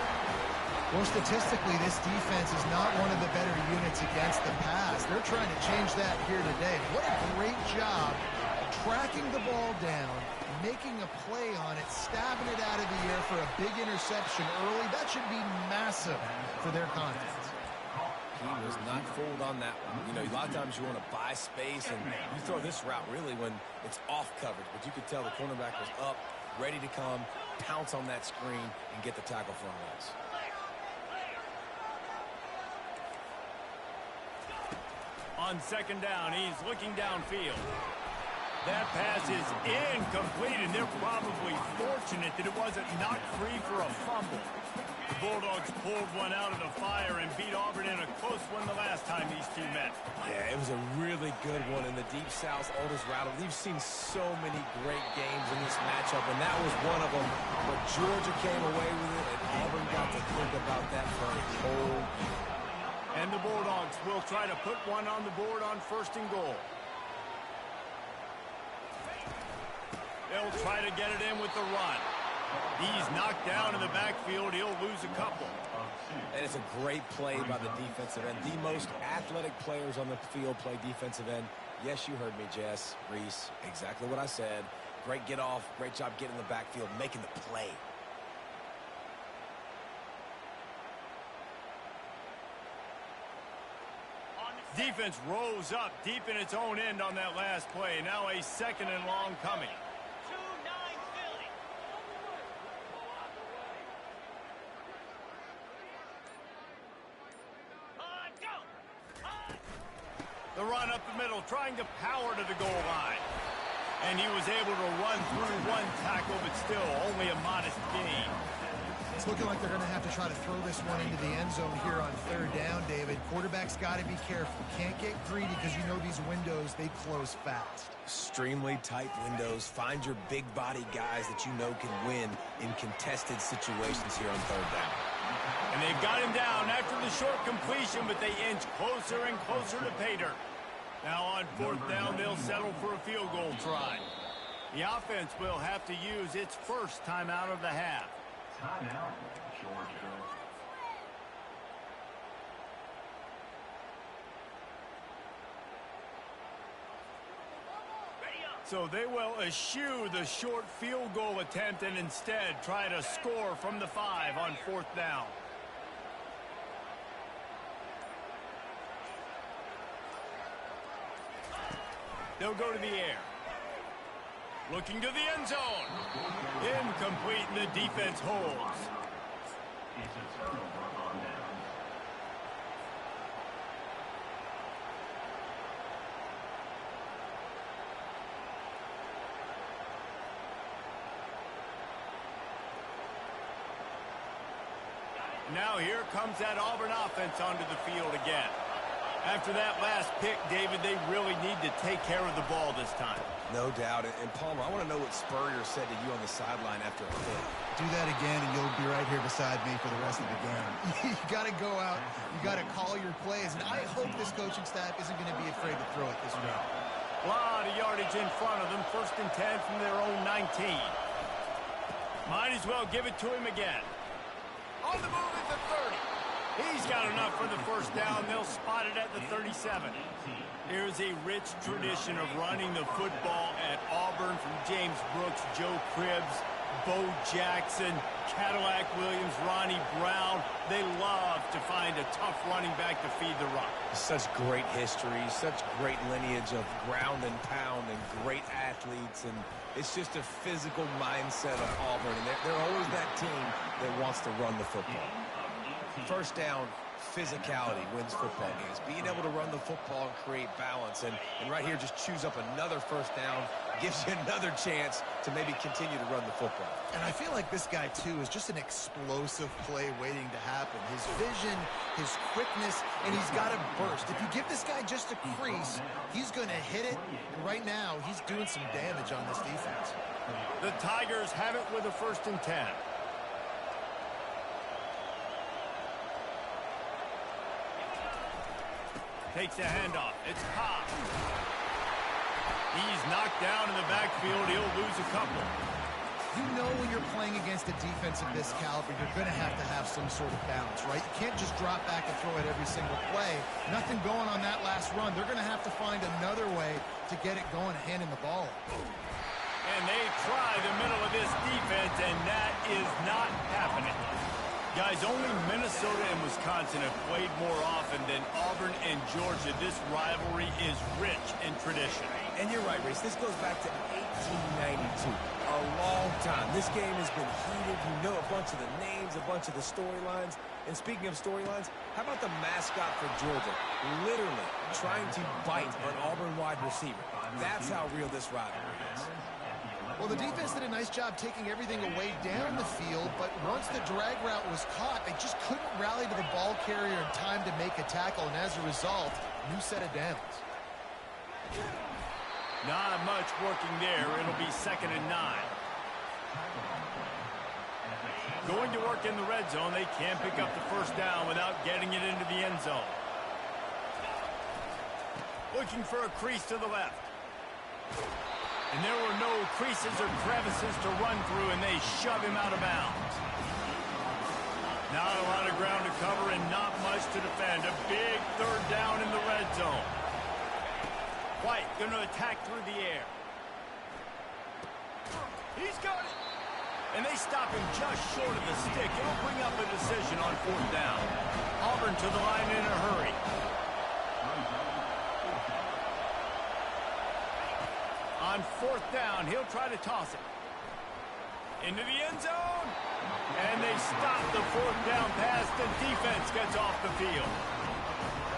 Well, statistically, this defense is not one of the better units against the pass. They're trying to change that here today. What a great job tracking the ball down, making a play on it, stabbing it out of the air for a big interception early. That should be massive for their confidence. He was not fooled on that one. You know, a lot of times you want to buy space, and you throw this route really when it's off coverage. But you could tell the cornerback was up, ready to come, pounce on that screen, and get the tackle for a loss. On 2nd down, he's looking downfield. That pass is incomplete, and they're probably fortunate that it wasn't knocked free for a fumble. The Bulldogs pulled one out of the fire and beat Auburn in a close one the last time these two met. Yeah, it was a really good one in the Deep South oldest rattle. We've seen so many great games in this matchup, and that was one of them. But Georgia came away with it, and Auburn got to think about that for a whole year. And the Bulldogs will try to put one on the board on 1st and goal. They'll try to get it in with the run. He's knocked down in the backfield. He'll lose a couple. And it's a great play by the defensive end. The most athletic players on the field play defensive end. Yes, you heard me, Jess, Reese. Exactly what I said. Great get off. Great job getting in the backfield, making the play. Defense rose up deep in its own end on that last play. Now a 2nd and long coming. The run up the middle, trying to power to the goal line. And he was able to run through one tackle, but still only a modest gain. It's looking like they're going to have to try to throw this one into the end zone here on 3rd down, David. Quarterback's got to be careful. Can't get greedy because you know these windows, they close fast. Extremely tight windows. Find your big body guys that you know can win in contested situations here on 3rd down. And they've got him down after the short completion, but they inch closer and closer to pay dirt. Now on 4th down, they'll settle for a field goal try. The offense will have to use its first timeout of the half. Timeout, Georgia. So they will eschew the short field goal attempt and instead try to score from the 5 on 4th down. They'll go to the air. Looking to the end zone. Incomplete, and the defense holds. It's a turnover on downs. Now here comes that Auburn offense onto the field again. After that last pick, David, they really need to take care of the ball this time. No doubt. And Palmer, I want to know what Spurrier said to you on the sideline after a pick. Do that again, and you'll be right here beside me for the rest of the game. You got to go out. You got to call your plays. And I hope this coaching staff isn't going to be afraid to throw it this way. A lot of yardage in front of them. 1st and 10 from their own 19. Might as well give it to him again. On the move at the 30. He's got enough for the 1st down. They'll spot it at the 37. Here's a rich tradition of running the football at Auburn from James Brooks, Joe Cribbs, Bo Jackson, Cadillac Williams, Ronnie Brown. They love to find a tough running back to feed the run. Such great history, such great lineage of ground and pound and great athletes. And it's just a physical mindset of Auburn. And they're always that team that wants to run the football. 1st down, physicality wins football games. Being able to run the football and create balance. And right here, just choose up another 1st down, gives you another chance to maybe continue to run the football. And I feel like this guy, too, is just an explosive play waiting to happen. His vision, his quickness, and he's got to burst. If you give this guy just a crease, he's going to hit it. And right now, he's doing some damage on this defense. The Tigers have it with a 1st and 10. Takes a handoff. It's Cobb. He's knocked down in the backfield. He'll lose a couple. You know when you're playing against a defense of this caliber, you're going to have some sort of balance, right? You can't just drop back and throw it every single play. Nothing going on that last run. They're going to have to find another way to get it going, handing the ball. And they try the middle of this defense, and that is not happening. Guys, only Minnesota and Wisconsin have played more often than Auburn and Georgia. This rivalry is rich in tradition. And you're right, Reese. This goes back to 1892. A long time. This game has been heated. You know a bunch of the names, a bunch of the storylines. And speaking of storylines, how about the mascot for Georgia? Literally trying to bite an Auburn wide receiver. That's how real this rivalry is. Well, the defense did a nice job taking everything away down the field, but once the drag route was caught, they just couldn't rally to the ball carrier in time to make a tackle, and as a result, new set of downs. Not much working there. It'll be 2nd and 9. Going to work in the red zone. They can't pick up the 1st down without getting it into the end zone. Looking for a crease to the left. And there were no creases or crevices to run through, and they shove him out of bounds. Not a lot of ground to cover and not much to defend. A big 3rd down in the red zone. White going to attack through the air. He's got it. And they stop him just short of the stick. It'll bring up a decision on 4th down. Auburn to the line in a hurry. On 4th down, he'll try to toss it. Into the end zone. And they stop the 4th down pass. The defense gets off the field.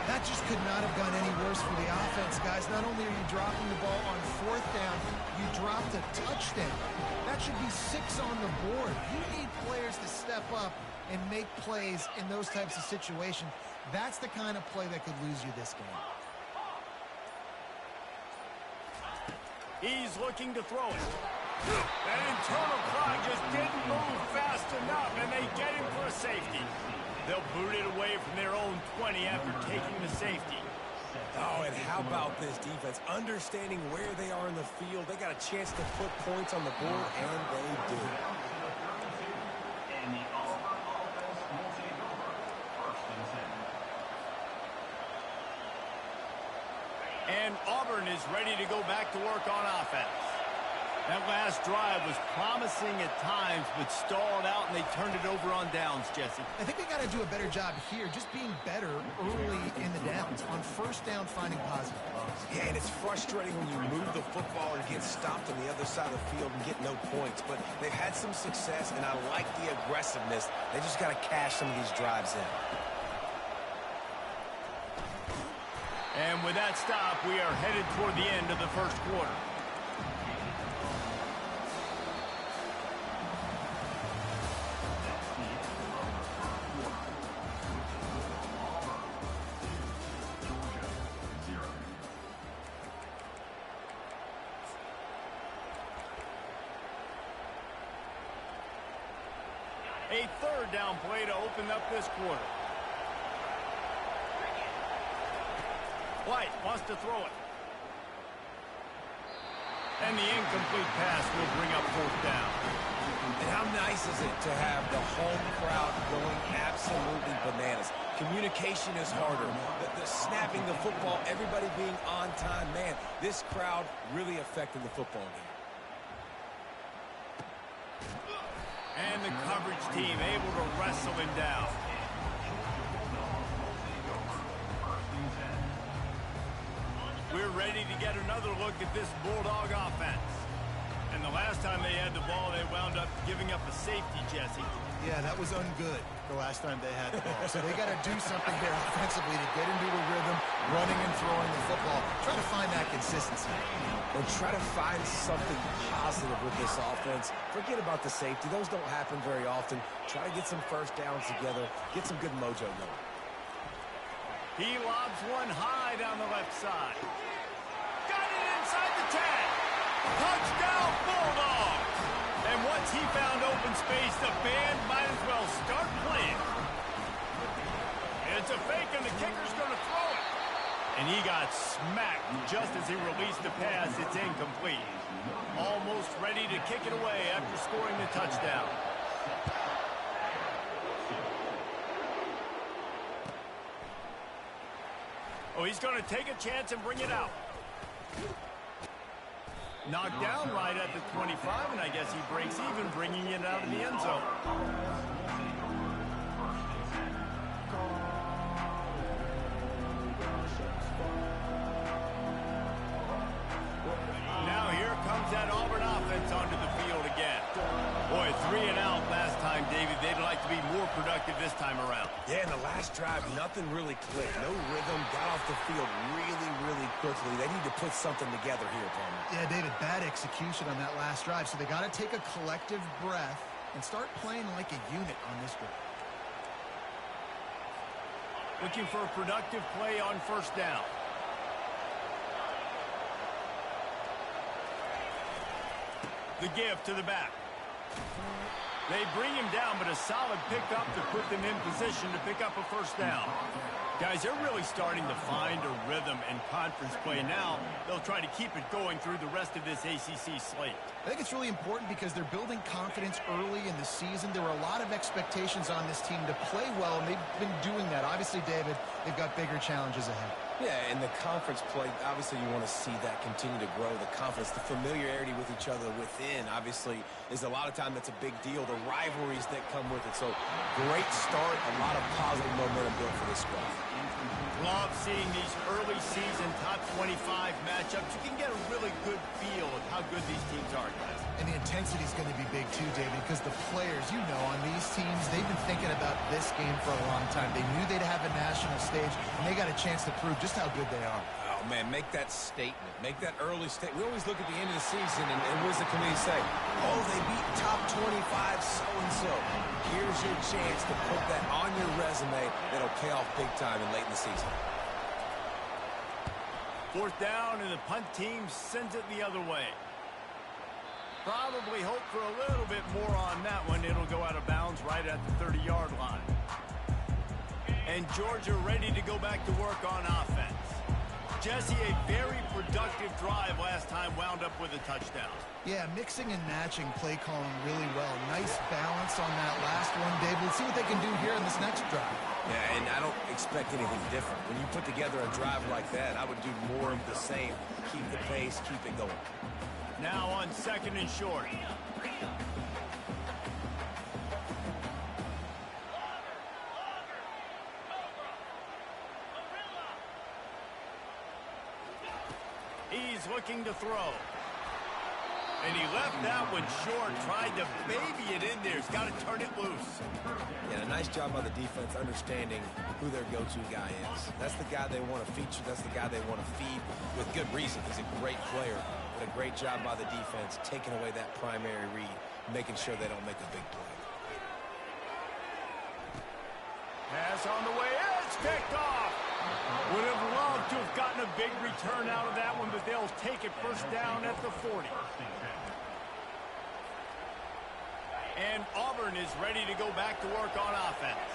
That just could not have gone any worse for the offense, guys. Not only are you dropping the ball on 4th down, you dropped a touchdown. That should be 6 on the board. You need players to step up and make plays in those types of situations. That's the kind of play that could lose you this game. He's looking to throw it. That internal clock just didn't move fast enough, and they get him for a safety. They'll boot it away from their own 20 after taking the safety. Oh, and how about this defense? Understanding where they are in the field. They got a chance to put points on the board, and they do. And the Auburn offense will take over 1st and 10. And Auburn is ready to go back to work on offense. That last drive was promising at times, but stalled out, and they turned it over on downs, Jesse. I think they got to do a better job here, just being better early in the downs. On first down, finding positive plays. Yeah, and it's frustrating when you move the football and get stopped on the other side of the field and get no points. But they've had some success, and I like the aggressiveness. They just got to cash some of these drives in. And with that stop, we are headed toward the end of the first quarter. A third down play to open up this quarter. White wants to throw it. And the incomplete pass will bring up fourth down. And how nice is it to have the home crowd going absolutely bananas? Communication is harder. The snapping the football, everybody being on time. Man, this crowd really affected the football game. And the coverage team able to wrestle him down. We're ready to get another look at this Bulldog offense. And the last time they had the ball, they wound up giving up a safety, Jesse. Yeah, that was ungood the last time they had the ball. So they got to do something here offensively to get into a rhythm, running and throwing the football. Try to find that consistency. Or try to find something positive with this offense. Forget about the safety. Those don't happen very often. Try to get some first downs together. Get some good mojo going. He lobs one high down the left side. Got it inside the 10. Touchdown, Bulldogs! And once he found open space, the band might as well start playing. It's a fake, and the kicker's going to throw it. And he got smacked just as he released the pass. It's incomplete. Almost ready to kick it away after scoring the touchdown. Oh, he's going to take a chance and bring it out. Knocked down right at the 25, and I guess he breaks even, bringing it out of the end zone. Now here comes that Auburn offense onto the field again. Boy, 3 and out last time, David. They'd like to be more productive this time around. Yeah, in the last drive, nothing really clicked. No rhythm, got off the field really, really quickly. They need to put something together here, Palmer. Yeah, David, bad execution on that last drive. So they got to take a collective breath and start playing like a unit on this drive. Looking for a productive play on first down. The give to the back. They bring him down, but a solid pickup to put them in position to pick up a first down. Guys, they're really starting to find a rhythm in conference play. Now they'll try to keep it going through the rest of this ACC slate. I think it's really important because they're building confidence early in the season. There were a lot of expectations on this team to play well, and they've been doing that. Obviously, David, they've got bigger challenges ahead. Yeah, and the conference play, obviously you want to see that continue to grow, the confidence, the familiarity with each other within, obviously, is a lot of time that's a big deal, the rivalries that come with it. So, great start, a lot of positive momentum built for this squad. Love seeing these early season top 25 matchups. You can get a really good feel of how good these teams are, guys. And the intensity is going to be big too, David, because the players, you know, on these teams, they've been thinking about this game for a long time. They knew they'd have a national stage, and they got a chance to prove just how good they are. Oh, man, make that statement. Make that early statement. We always look at the end of the season, and what does the committee say? Oh, they beat top 25 so-and-so. Here's your chance to put that on your resume that'll pay off big time and late in the season. Fourth down, and the punt team sends it the other way. Probably hope for a little bit more on that one. It'll go out of bounds right at the 30-yard line. And Georgia ready to go back to work on offense. Jesse, a very productive drive last time wound up with a touchdown. Yeah, mixing and matching play calling really well. Nice balance on that last one, David. Let's see what they can do here in this next drive. Yeah, and I don't expect anything different. When you put together a drive like that, I would do more of the same. Keep the pace, keep it going. Now on 2nd and short. He's looking to throw. And he left that one short, tried to baby it in there. He's got to turn it loose. Yeah, a nice job by the defense understanding who their go-to guy is. That's the guy they want to feature. That's the guy they want to feed with good reason. He's a great player, but a great job by the defense taking away that primary read, making sure they don't make a big play. Pass on the way. It's picked off. Would have loved to have gotten a big return out of that one, but they'll take it first down at the 40. And Auburn is ready to go back to work on offense.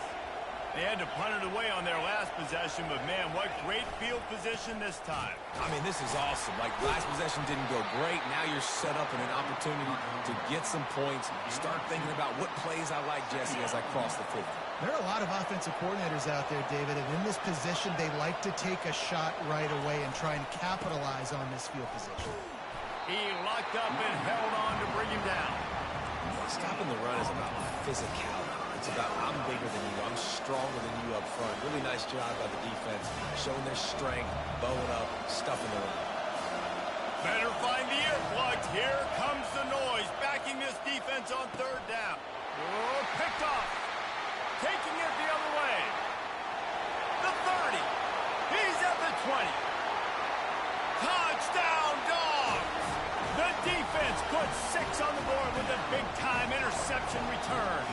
They had to punt it away on their last possession, but man, what great field position this time. I mean, this is awesome. Like, last possession didn't go great. Now you're set up in an opportunity to get some points. Start thinking about what plays I like, Jesse, as I cross the 50. There are a lot of offensive coordinators out there, David, and in this position, they like to take a shot right away and try and capitalize on this field position. He locked up and held on to bring him down. Stopping the run is about physicality. It's about I'm bigger than you, I'm stronger than you up front. Really nice job by the defense, showing their strength, bowing up, stuffing the run. Better find the earplugs. Here comes the noise, backing this defense on 3rd down. Oh, picked off. Taking it the other way. The 30. He's at the 20. Touchdown, Dogs! The defense puts 6 on the board with a big-time interception return.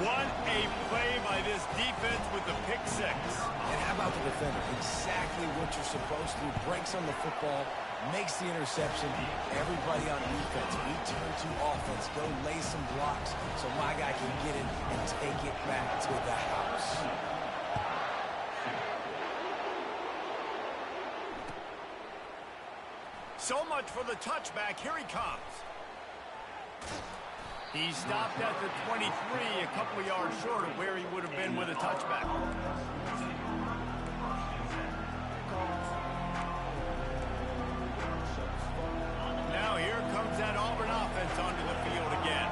What a play by this defense with the pick 6. And how about the defender? Exactly what you're supposed to do. Breaks on the football, makes the interception. Everybody on defense, we turn to offense. Go lay some blocks so my guy can get it and take it back to the house. So much for the touchback. Here he comes. He stopped at the 23, a couple of yards short of where he would have been with a touchback. Now here comes that Auburn offense onto the field again.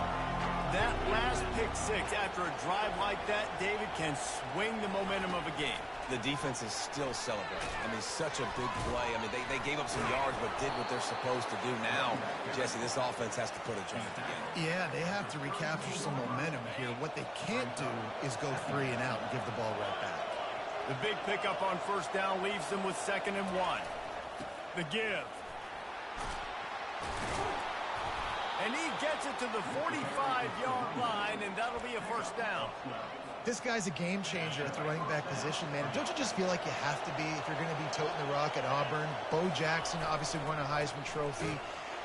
That last pick 6 after a drive like that, David, can swing the momentum of a game. The defense is still celebrating. I mean, such a big play. I mean, they gave up some yards but did what they're supposed to do. Now, Jesse, this offense has to put a drive together. Yeah, they have to recapture some momentum here. What they can't do is go 3 and out and give the ball right back. The big pickup on 1st down leaves them with 2nd and 1. The give. And he gets it to the 45-yard line, and that'll be a 1st down. This guy's a game changer at the running back position, man. Don't you just feel like you have to be if you're going to be toting the rock at Auburn? Bo Jackson obviously won a Heisman Trophy.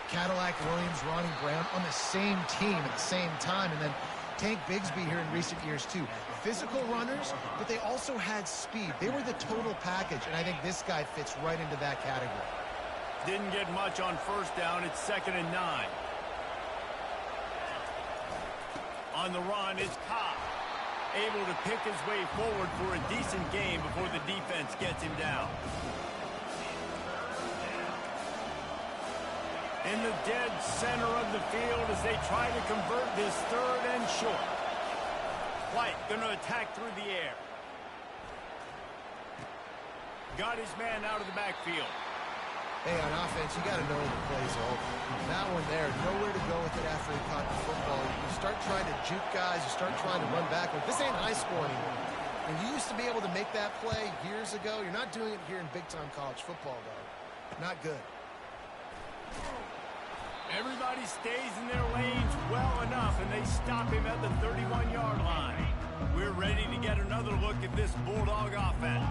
Cadillac Williams, Ronnie Brown on the same team at the same time. And then Tank Bigsby here in recent years, too. Physical runners, but they also had speed. They were the total package, and I think this guy fits right into that category. Didn't get much on 1st down. It's 2nd and 9. On the run, it's Cobb. Able to pick his way forward for a decent game before the defense gets him down. In the dead center of the field as they try to convert this 3rd and short. White going to attack through the air. Got his man out of the backfield. Hey, on offense, you got to know the plays are over. That one there, nowhere to go with it after he caught the football. You start trying to juke guys, you start trying to run backward. This ain't high school anymore. And you used to be able to make that play years ago. You're not doing it here in big-time college football, though. Not good. Everybody stays in their lanes well enough, and they stop him at the 31-yard line. We're ready to get another look at this Bulldog offense.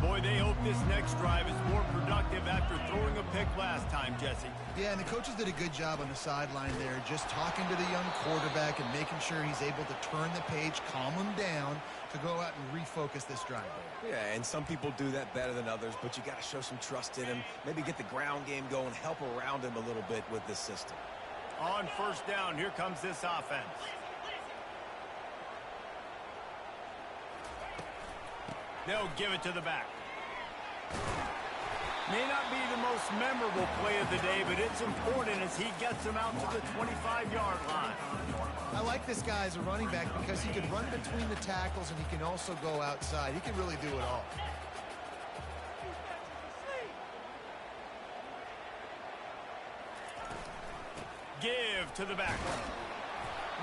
Boy, they hope this next drive is more productive after throwing a pick last time, Jesse. Yeah, and the coaches did a good job on the sideline there, just talking to the young quarterback and making sure he's able to turn the page, calm him down to go out and refocus this drive. Yeah, and some people do that better than others, but you got to show some trust in him. Maybe get the ground game going, help around him a little bit with this system. On first down, here comes this offense. They'll give it to the back. May not be the most memorable play of the day, but it's important as he gets them out to the 25-yard line. I like this guy as a running back because he can run between the tackles and he can also go outside. He can really do it all. Give to the back.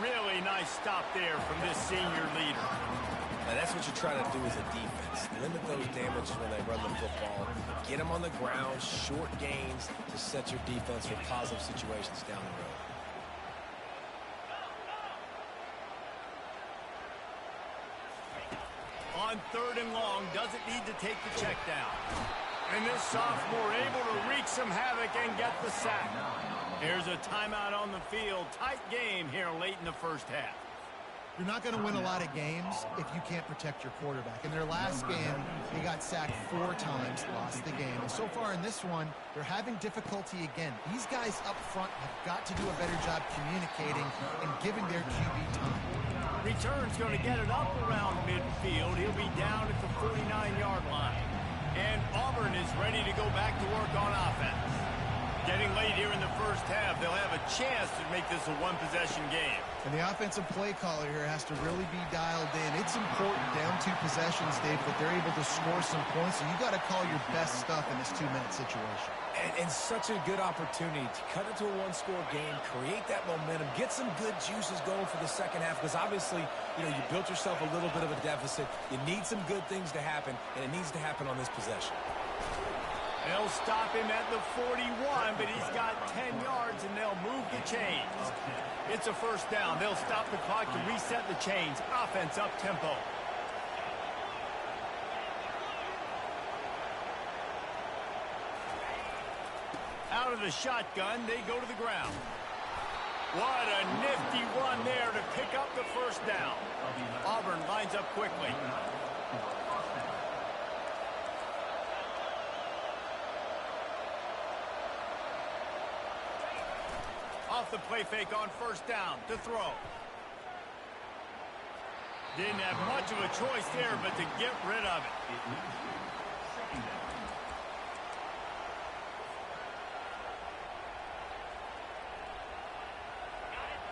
Really nice stop there from this senior leader. Now that's what you're trying to do as a defense. Limit those damages when they run the football. Get them on the ground, short gains to set your defense for positive situations down the road. On third and long, doesn't need to take the check down. And this sophomore able to wreak some havoc and get the sack. Here's a timeout on the field. Tight game here late in the first half. You're not going to win a lot of games if you can't protect your quarterback. In their last game, they got sacked 4 times, lost the game. And so far in this one, they're having difficulty again. These guys up front have got to do a better job communicating and giving their QB time. Return's going to get it up around midfield. He'll be down at the 49-yard line. And Auburn is ready to go back to work on offense. Getting late here in the first half, they'll have a chance to make this a one-possession game. And the offensive play caller here has to really be dialed in. It's important down 2 possessions, Dave, that they're able to score some points. So you got to call your best stuff in this 2-minute situation. And such a good opportunity to cut into a one-score game, create that momentum, get some good juices going for the second half, because obviously, you built yourself a little bit of a deficit. You need some good things to happen, and it needs to happen on this possession. They'll stop him at the 41, but he's got 10 yards, and they'll move the chains. It's a first down. They'll stop the clock to reset the chains. Offense up tempo. Out of the shotgun, they go to the ground. What a nifty run there to pick up the first down. Auburn lines up quickly. Off the play fake on first down to throw. Didn't have much of a choice there, but to get rid of it.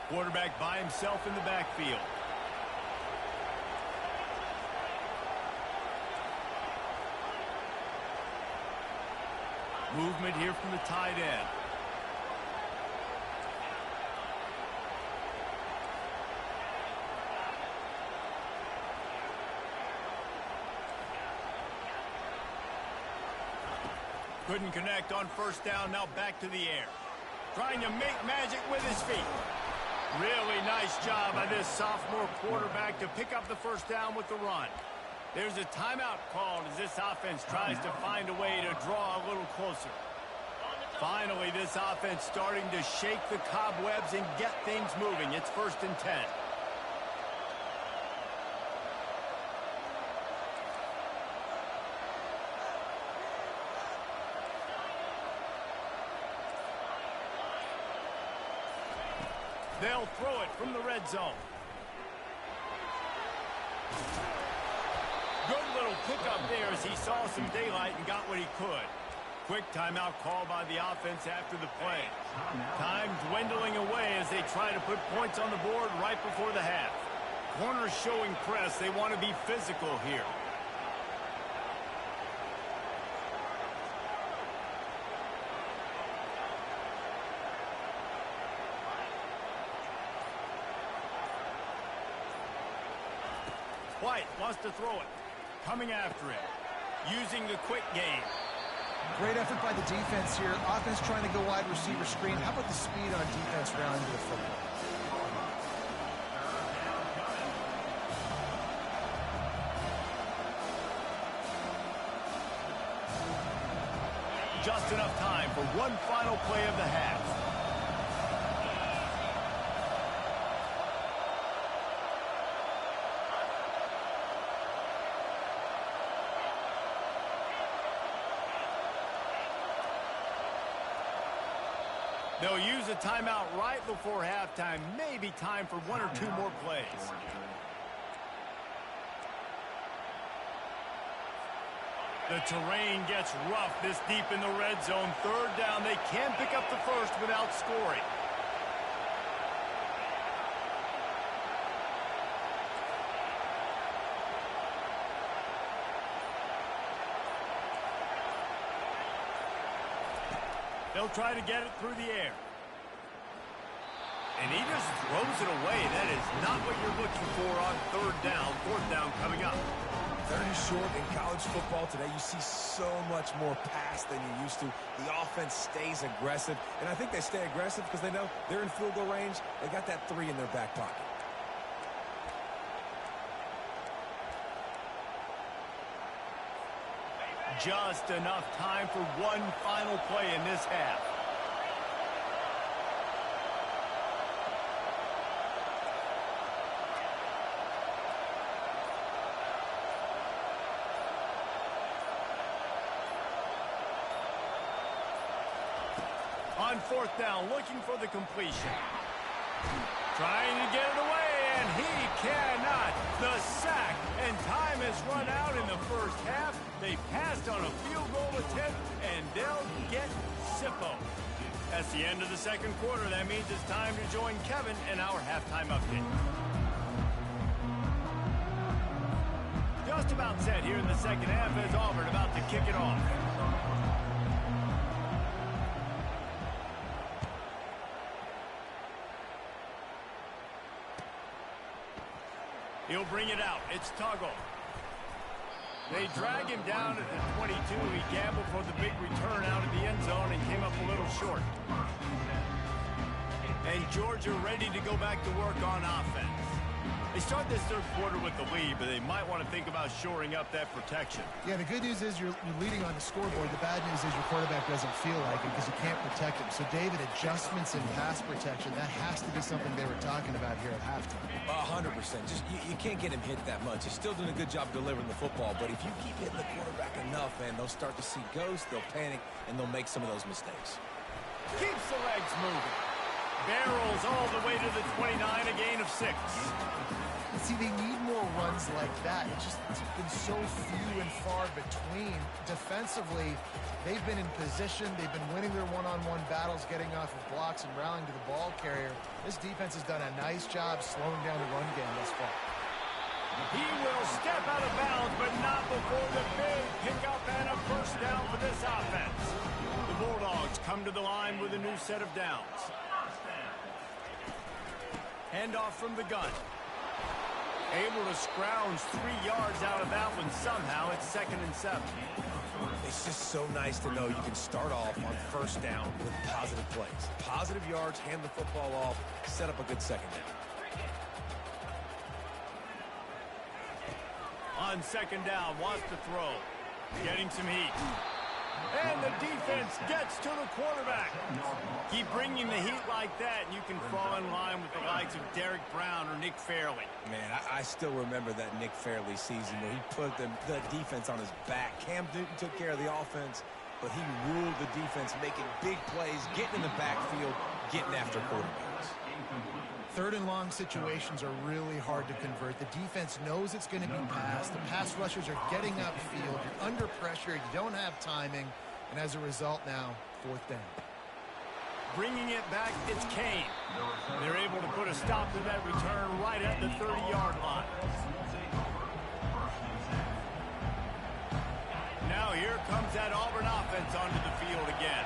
Quarterback by himself in the backfield. Movement here from the tight end. Couldn't connect on first down, now back to the air. Trying to make magic with his feet. Really nice job by this sophomore quarterback to pick up the first down with the run. There's a timeout called as this offense tries to find a way to draw a little closer. Finally, this offense starting to shake the cobwebs and get things moving. It's 1st and 10. They'll throw it from the red zone. Good little pickup there as he saw some daylight and got what he could. Quick timeout call by the offense after the play. Time dwindling away as they try to put points on the board right before the half. Corners showing press. They want to be physical here. White wants to throw it. Coming after it. Using the quick game. Great effort by the defense here. Offense trying to go wide receiver screen. How about the speed on defense rounding the football? just enough time for one final play of the half. They'll use a timeout right before halftime. Maybe time for one or two more plays. The terrain gets rough this deep in the red zone. Third down. They can pick up the first without scoring. They'll try to get it through the air. And he just throws it away. That is not what you're looking for on third down. Fourth down coming up. Third and short in college football today. You see so much more pass than you used to. The offense stays aggressive. And I think they stay aggressive because they know they're in field goal range. They got that 3 in their back pocket. Just enough time for one final play in this half. On fourth down, looking for the completion. Trying to get it away, and he cannot. The sack, and time has run out in the first half. They passed on a field goal attempt, and they'll get Sippo. That's the end of the second quarter. That means it's time to join Kevin in our halftime update. Just about set here in the second half as Auburn about to kick it off. He'll bring it out. It's Tuggle. They drag him down at the 22. He gambled for the big return out of the end zone and came up a little short. And Georgia ready to go back to work on offense. They start this third quarter with the lead, but they might want to think about shoring up that protection. Yeah, the good news is you're leading on the scoreboard. The bad news is your quarterback doesn't feel like it because you can't protect him. So, David, adjustments in pass protection, that has to be something they were talking about here at halftime. 100%. Just you can't get him hit that much. He's still doing a good job delivering the football, but if you keep hitting the quarterback enough, man, they'll start to see ghosts, they'll panic, and they'll make some of those mistakes. Keeps the legs moving. Barrels all the way to the 29, a gain of 6. See, they need more runs like that. It's been so few and far between. Defensively, they've been in position. They've been winning their one-on-one battles, getting off of blocks and rallying to the ball carrier. This defense has done a nice job slowing down the run game thus far. He will step out of bounds, but not before the big pickup and a first down for this offense. The Bulldogs come to the line with a new set of downs. Handoff from the gun. Able to scrounge 3 yards out of that one somehow. It's 2nd and 7. It's just so nice to know you can start off on first down with positive plays. Positive yards, hand the football off, set up a good second down. On second down, wants to throw. Getting some heat. And the defense gets to the quarterback. Keep bringing the heat like that, and you can fall in line with the likes of Derek Brown or Nick Fairley. Man, I still remember that Nick Fairley season where he put the defense on his back. Cam Newton took care of the offense, but he ruled the defense, making big plays, getting in the backfield, getting after quarterbacks. Third and long situations are really hard to convert. The defense knows it's going to be passed. The pass rushers are getting upfield. You're under pressure. You don't have timing. And as a result now, fourth down. Bringing it back, it's Kane. They're able to put a stop to that return right at the 30-yard line. Now here comes that Auburn offense onto the field again.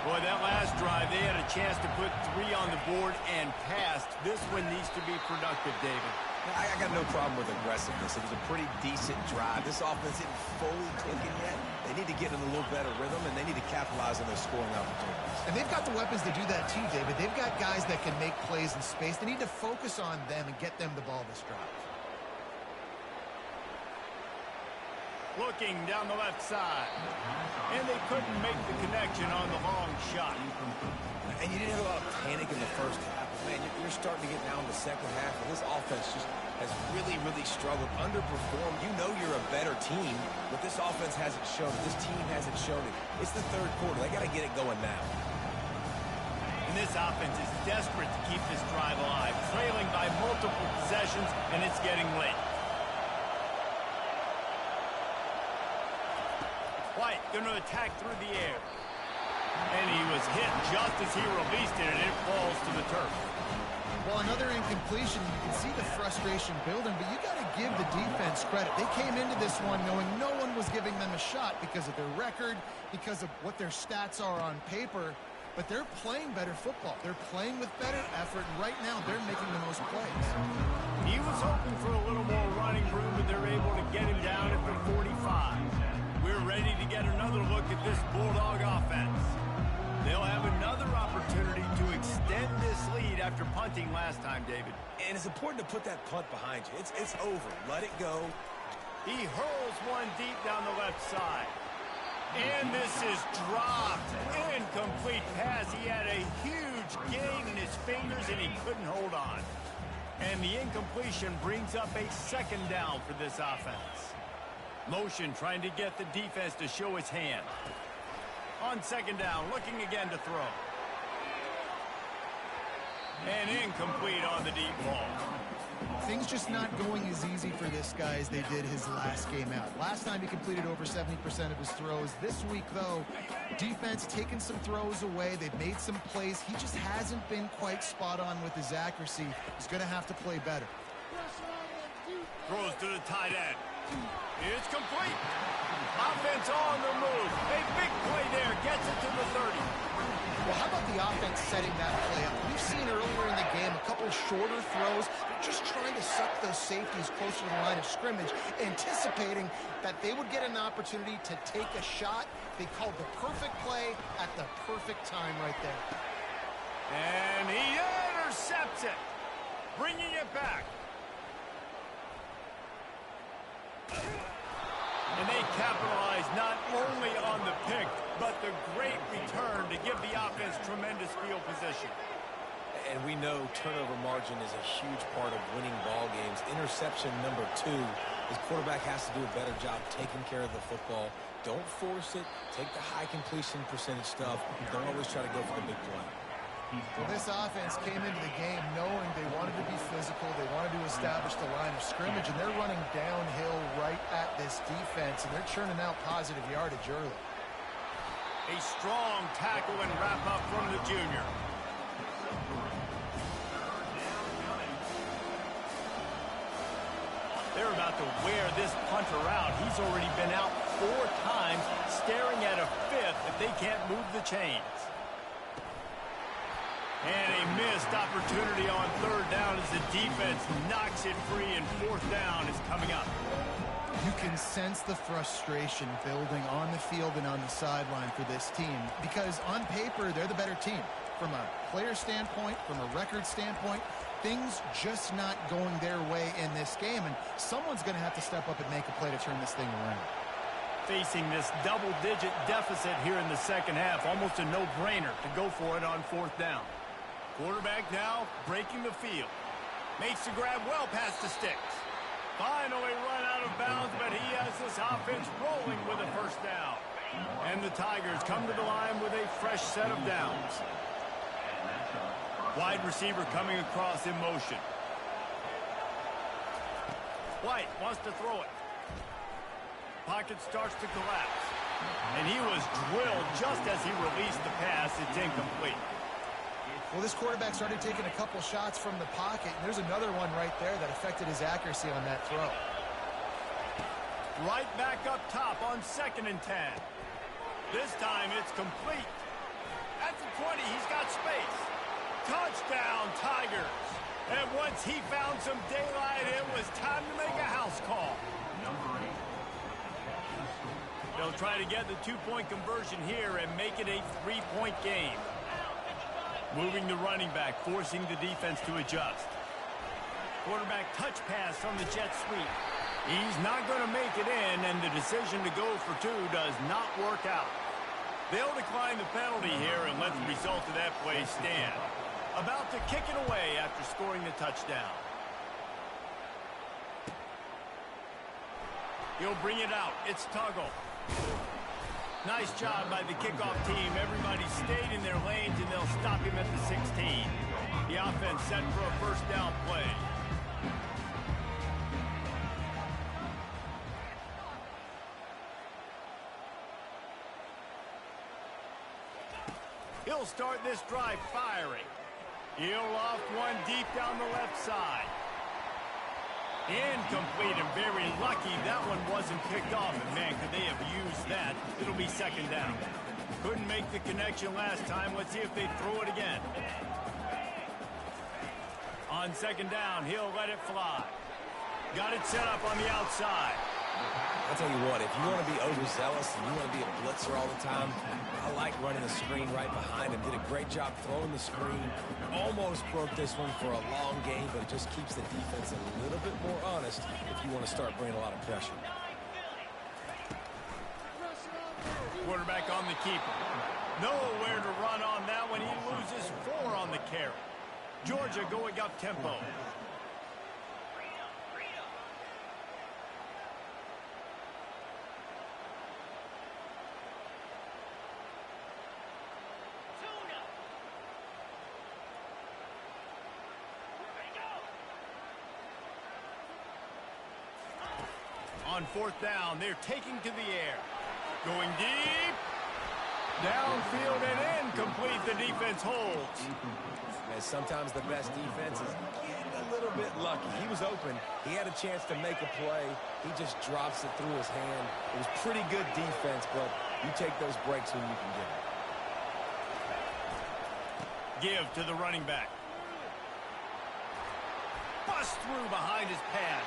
Boy, that last drive, they had a chance to put 3 on the board and passed. This one needs to be productive, David. I got no problem with aggressiveness. It was a pretty decent drive. This offense isn't fully clicking yet. They need to get in a little better rhythm, and they need to capitalize on their scoring opportunities. And they've got the weapons to do that too, David. They've got guys that can make plays in space. They need to focus on them and get them the ball this drive. Looking down the left side. And they couldn't make the connection on the long shot. And you didn't have a lot of panic in the first half. But man, you're starting to get now in the second half. And this offense just has really, really struggled, underperformed. You know you're a better team, but this offense hasn't shown it. This team hasn't shown it. It's the third quarter. They got to get it going now. And this offense is desperate to keep this drive alive, trailing by multiple possessions, and it's getting late. White going to attack through the air. And he was hit just as he released it, and it falls to the turf. Well, another incompletion. You can see the frustration building, but you got to give the defense credit. They came into this one knowing no one was giving them a shot because of their record, because of what their stats are on paper, but they're playing better football. They're playing with better effort, and right now they're making the most plays. He was hoping for a little more running room, but they're able to get him down at the 45. We're ready to get another look at this Bulldog offense. They'll have another opportunity to extend this lead after punting last time, David. And it's important to put that punt behind you. It's over. Let it go. He hurls one deep down the left side. And this is dropped. Incomplete pass. He had a huge gain in his fingers, and he couldn't hold on. And the incompletion brings up a second down for this offense. Motion trying to get the defense to show his hand. On second down, looking again to throw. And incomplete on the deep ball. Things just not going as easy for this guy as they did his last game out. Last time he completed over 70% of his throws. This week, though, defense taking some throws away. They've made some plays. He just hasn't been quite spot on with his accuracy. He's going to have to play better. Throws to the tight end. It's complete. Offense on the move. A big play there. Gets it to the 30. Well, how about the offense setting that play up? We've seen earlier in the game a couple shorter throws. They're just trying to suck those safeties closer to the line of scrimmage, anticipating that they would get an opportunity to take a shot. They called the perfect play at the perfect time right there. And he intercepts it, bringing it back. And they capitalize not only on the pick, but the great return to give the offense tremendous field position. And we know turnover margin is a huge part of winning ball games. Interception number 2. His quarterback has to do a better job taking care of the football. Don't force it. Take the high completion percentage stuff. Don't always try to go for the big play. Well, this offense came into the game knowing they wanted to be physical, they wanted to establish the line of scrimmage, and they're running downhill right at this defense, and they're churning out positive yardage early. A strong tackle and wrap up from the junior. They're about to wear this punter out. He's already been out 4 times, staring at a 5th if they can't move the chains. And a missed opportunity on 3rd down as the defense knocks it free, and 4th down is coming up. You can sense the frustration building on the field and on the sideline for this team because on paper, they're the better team. From a player standpoint, from a record standpoint, things just not going their way in this game, and someone's going to have to step up and make a play to turn this thing around. Facing this double-digit deficit here in the second half, almost a no-brainer to go for it on 4th down. Quarterback now breaking the field. Makes the grab well past the sticks. Finally run out of bounds, but he has this offense rolling with a 1st down. And the Tigers come to the line with a fresh set of downs. Wide receiver coming across in motion. White wants to throw it. Pocket starts to collapse. And he was drilled just as he released the pass. It's incomplete. Well, this quarterback started taking a couple shots from the pocket, and there's another one right there that affected his accuracy on that throw. Right back up top on 2nd and 10. This time it's complete. At the 20, he's got space. Touchdown, Tigers. And once he found some daylight, it was time to make a house call. They'll try to get the 2-point conversion here and make it a 3-point game. Moving the running back, forcing the defense to adjust. Quarterback touch pass on the jet sweep. He's not going to make it in, and the decision to go for two does not work out. They'll decline the penalty here and let the result of that play stand. About to kick it away after scoring the touchdown. He'll bring it out. It's Tuggle. Nice job by the kickoff team. Everybody stayed in their lanes, and they'll stop him at the 16. The offense set for a first down play. He'll start this drive firing. He'll loft one deep down the left side. Incomplete, and very lucky that one wasn't picked off. And man, could they have used that. It'll be second down. Couldn't make the connection last time. Let's see if they throw it again. On second down, he'll let it fly. Got it set up on the outside. I'll tell you what, if you want to be overzealous and you want to be a blitzer all the time, I like running the screen right behind him. Did a great job throwing the screen. Almost broke this one for a long game, but it just keeps the defense a little bit more honest if you want to start bringing a lot of pressure. Quarterback on the keeper. Nowhere to run on that one. He loses 4 on the carry. Georgia going up tempo. On fourth down, they're taking to the air. Going deep. Downfield and incomplete. The defense holds. Man, sometimes the best defense is getting a little bit lucky. He was open. He had a chance to make a play. He just drops it through his hand. It was pretty good defense, but you take those breaks when you can get it. Give to the running back. Bust through behind his pad.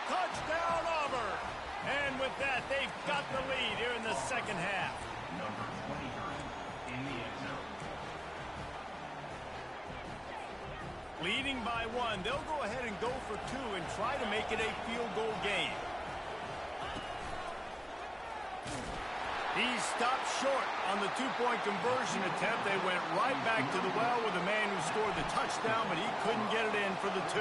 Touchdown, Auburn! And with that, they've got the lead here in the second half. Number 23 in the end zone. Leading by 1, they'll go ahead and go for 2 and try to make it a field goal game. He stopped short on the 2-point conversion attempt. They went right back to the well with the man who scored the touchdown, but he couldn't get it in for the 2.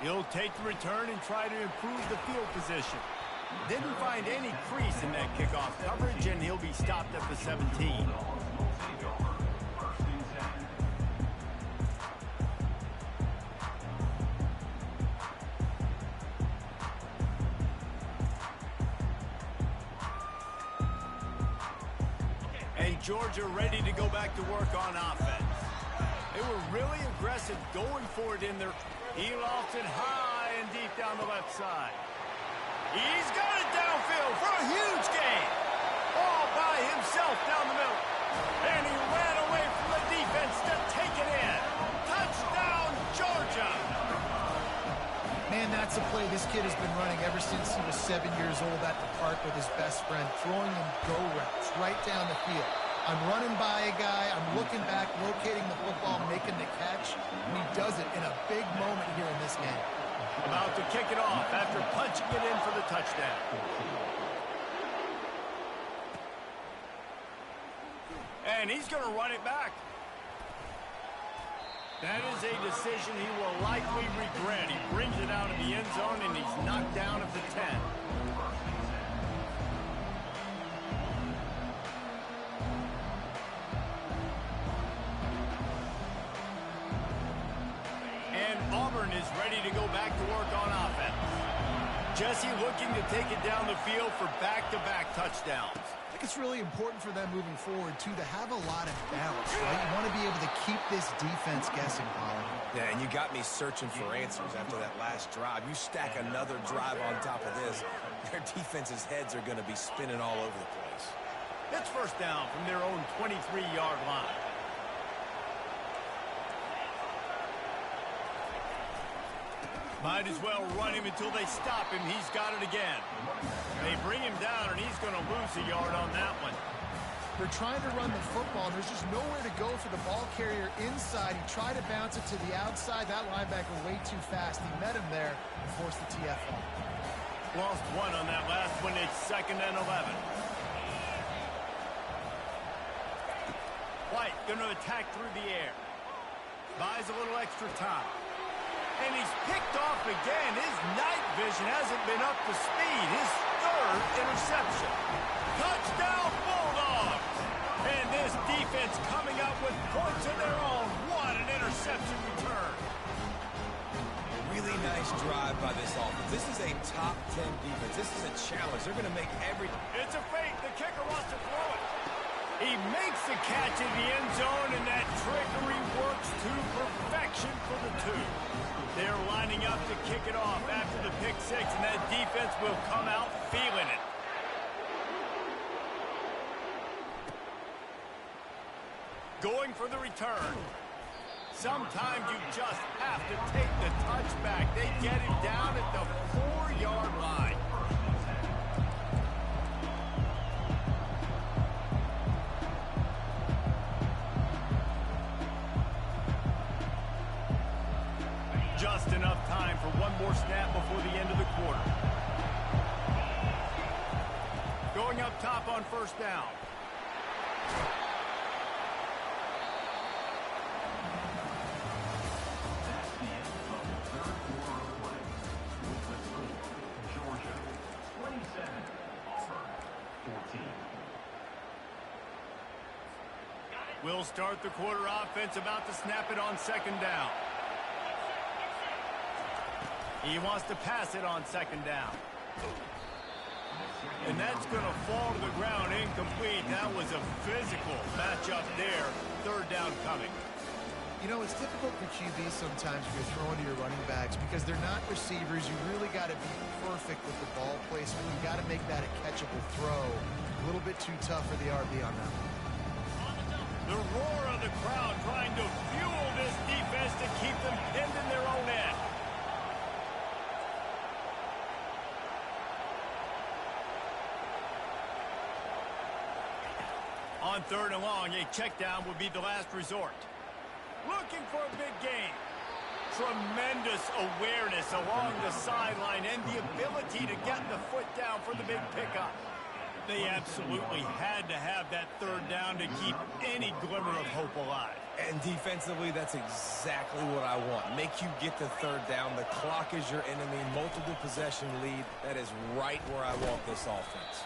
He'll take the return and try to improve the field position. Didn't find any crease in that kickoff coverage, and he'll be stopped at the 17. And Georgia ready to go back to work on offense. They were really aggressive going for it in their... He lofted high and deep down the left side. He's got it downfield for a huge gain. All by himself down the middle. And he ran away from the defense to take it in. Touchdown, Georgia. Man, that's a play this kid has been running ever since he was 7 years old at the park with his best friend, throwing him go routes right down the field. I'm running by a guy, I'm looking back, locating the football, making the catch, and he does it in a big moment here in this game. About to kick it off after punching it in for the touchdown. And he's going to run it back. That is a decision he will likely regret. He brings it out of the end zone, and he's knocked down at the 10. Auburn is ready to go back to work on offense. Jesse looking to take it down the field for back-to-back touchdowns. I think it's really important for them moving forward, too, to have a lot of balance, right? You want to be able to keep this defense guessing, Colin. Yeah, and you got me searching for answers after that last drive. You stack another drive on top of this, their defense's heads are going to be spinning all over the place. It's first down from their own 23-yard line. Might as well run him until they stop him. He's got it again. They bring him down, and he's going to lose a yard on that one. They're trying to run the football, and there's just nowhere to go for the ball carrier inside. He tried to bounce it to the outside. That linebacker way too fast. He met him there and forced the TFL. Lost one on that last one. It's 2nd and 11. White going to attack through the air. Buys a little extra time. And he's picked off again. His night vision hasn't been up to speed. His 3rd interception. Touchdown, Bulldogs! And this defense coming up with points of their own. What an interception return. Really nice drive by this offense. This is a top 10 defense. This is a challenge. They're going to make every... It's a fake. The kicker wants to throw it. He makes the catch in the end zone, and that trickery works to perfection for the 2. They're lining up to kick it off after the pick 6, and that defense will come out feeling it. Going for the return. Sometimes you just have to take the touchback. They get him down at the 4-yard line. Just enough time for one more snap before the end of the quarter. Going up top on 1st down. That's the end of the 3rd quarter of play. With the score, Georgia 27, Auburn 14. We'll start the quarter offense, about to snap it on 2nd down. He wants to pass it on 2nd down. And that's going to fall to the ground incomplete. That was a physical matchup there. 3rd down coming. You know, it's difficult for QBs sometimes if you're throwing to your running backs because they're not receivers. You really got to be perfect with the ball placement. You got to make that a catchable throw. A little bit too tough for the RB on that one. The roar of the crowd trying to fuel this defense to keep them pinned in their own end. On 3rd and long, a check down would be the last resort. Looking for a big gain. Tremendous awareness along the sideline and the ability to get the foot down for the big pickup. They absolutely had to have that 3rd down to keep any glimmer of hope alive. And defensively, that's exactly what I want. Make you get the 3rd down. The clock is your enemy. Multiple possession lead. That is right where I want this offense.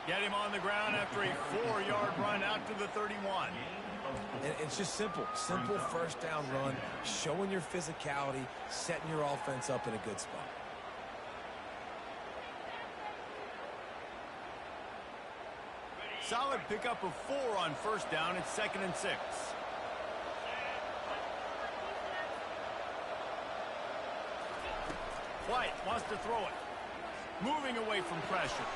Get him on the ground after a 4-yard run out to the 31. And it's just simple. Simple 1st down run, showing your physicality, setting your offense up in a good spot. Solid pickup of 4 on 1st down. It's 2nd and 6. White wants to throw it. Moving away from pressure.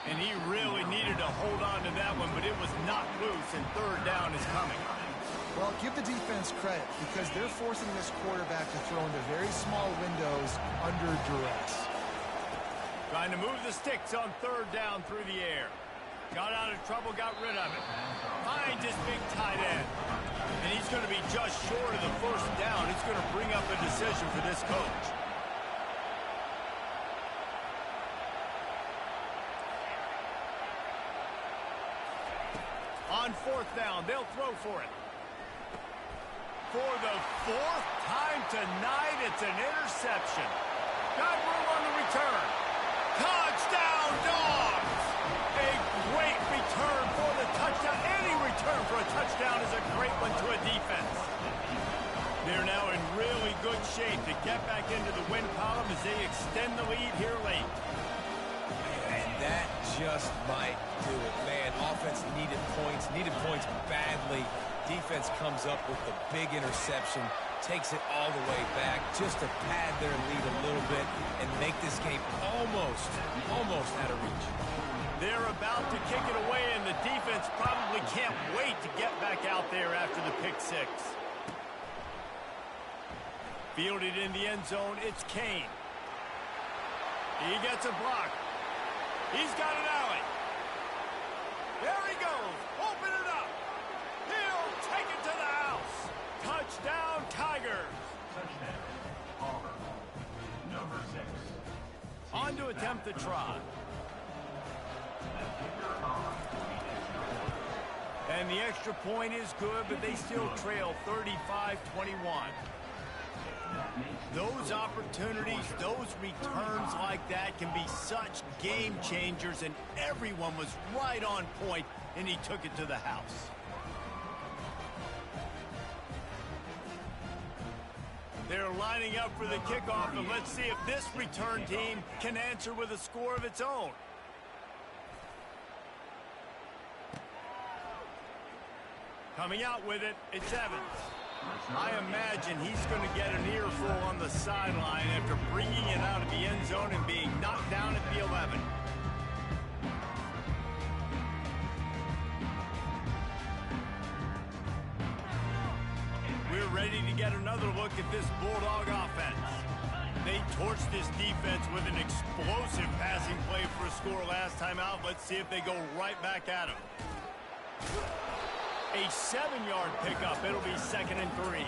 And he really needed to hold on to that one, but it was knocked loose, and 3rd down is coming. Well, give the defense credit because they're forcing this quarterback to throw into very small windows under duress. Trying to move the sticks on 3rd down through the air. Got out of trouble, got rid of it. Finds his big tight end. And he's going to be just short of the 1st down. It's going to bring up a decision for this coach. On 4th down, they'll throw for it. For the 4th time tonight, it's an interception. Got room on the return. Touchdown, Dogs! A great return for the touchdown. Any return for a touchdown is a great one to a defense. They're now in really good shape to get back into the win column as they extend the lead here late. And that just might do it. Man, offense needed points badly. Defense comes up with the big interception, takes it all the way back just to pad their lead a little bit and make this game almost out of reach. They're about to kick it away, and the defense probably can't wait to get back out there after the pick 6. Fielded in the end zone, it's Kane. He gets a block. He's got an alley. There he goes. Touchdown, Tigers. Touchdown, Auburn. Number 6. On to attempt the try. And the extra point is good, but they still trail 35-21. Those opportunities, those returns like that can be such game changers, and everyone was right on point, and he took it to the house. They're lining up for the kickoff, and let's see if this return team can answer with a score of its own. Coming out with it, it's Evans. I imagine he's going to get an earful on the sideline after bringing it out of the end zone and being knocked down at the 11. We're ready to get another look at this Bulldog offense. They torched this defense with an explosive passing play for a score last time out. Let's see if they go right back at him. A 7-yard pickup. It'll be 2nd and 3.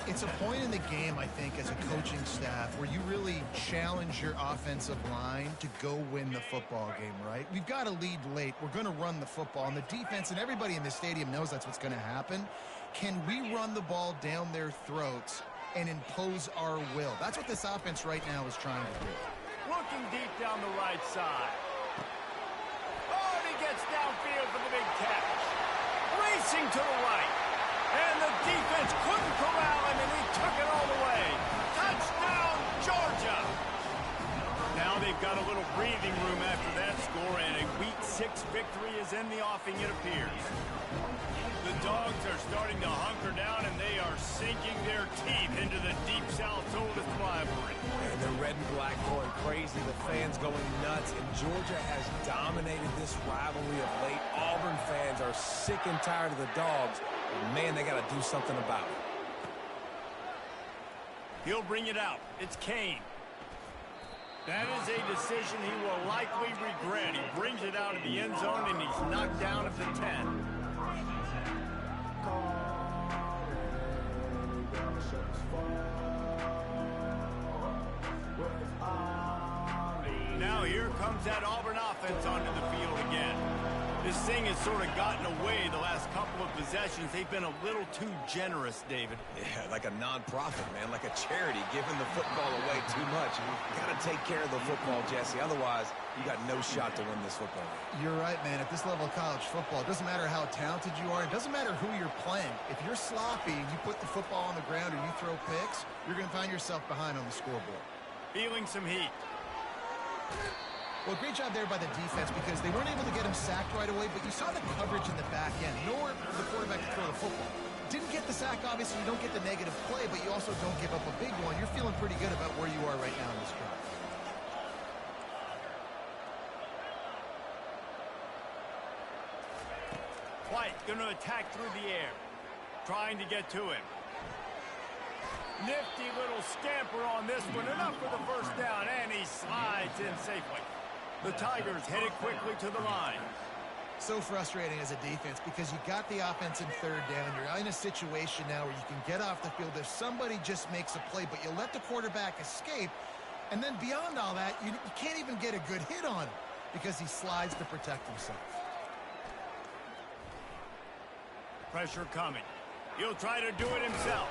It's a point in the game, I think, as a coaching staff where you really challenge your offensive line to go win the football game, right? We've got a lead late. We're going to run the football. And the defense and everybody in the stadium knows that's what's going to happen. Can we run the ball down their throats and impose our will? That's what this offense right now is trying to do. Looking deep down the right side. Oh, and he gets downfield for the big catch. Racing to the right. And the defense couldn't corral him, and he took it all the way. Touchdown, Georgia! Now they've got a little breathing room after that score, and a Week 6 victory is in the offing, it appears. The Dogs are starting to hunker down, and they are sinking their teeth into the Deep South's oldest rivalry. And the red and black going crazy, the fans going nuts, and Georgia has dominated this rivalry of late. Auburn fans are sick and tired of the Dogs. And man, they got to do something about it. He'll bring it out. It's Kane. That is a decision he will likely regret. He brings it out of the end zone, and he's knocked down at the 10. Now here comes that Auburn offense onto the field again. This thing has sort of gotten away the last couple of possessions. They've been a little too generous, David. Yeah, like a non-profit, man, like a charity, giving the football away too much. You got to take care of the football, Jesse. Otherwise, you got no shot to win this football game. You're right, man. At this level of college football, it doesn't matter how talented you are. It doesn't matter who you're playing. If you're sloppy and you put the football on the ground or you throw picks, you're going to find yourself behind on the scoreboard. Feeling some heat. Well, great job there by the defense because they weren't able to get him sacked right away, but you saw the coverage in the back end. Nowhere for the quarterback to throw the football. Didn't get the sack, obviously. You don't get the negative play, but you also don't give up a big one. You're feeling pretty good about where you are right now in this drive. White going to attack through the air. Trying to get to him. Nifty little scamper on this one. Enough for the first down, and he slides in safely. The Tigers headed quickly to the line. So frustrating as a defense because you got the offense in 3rd down. You're in a situation now where you can get off the field if somebody just makes a play, but you let the quarterback escape. And then beyond all that, you can't even get a good hit on him because he slides to protect himself. Pressure coming. He'll try to do it himself.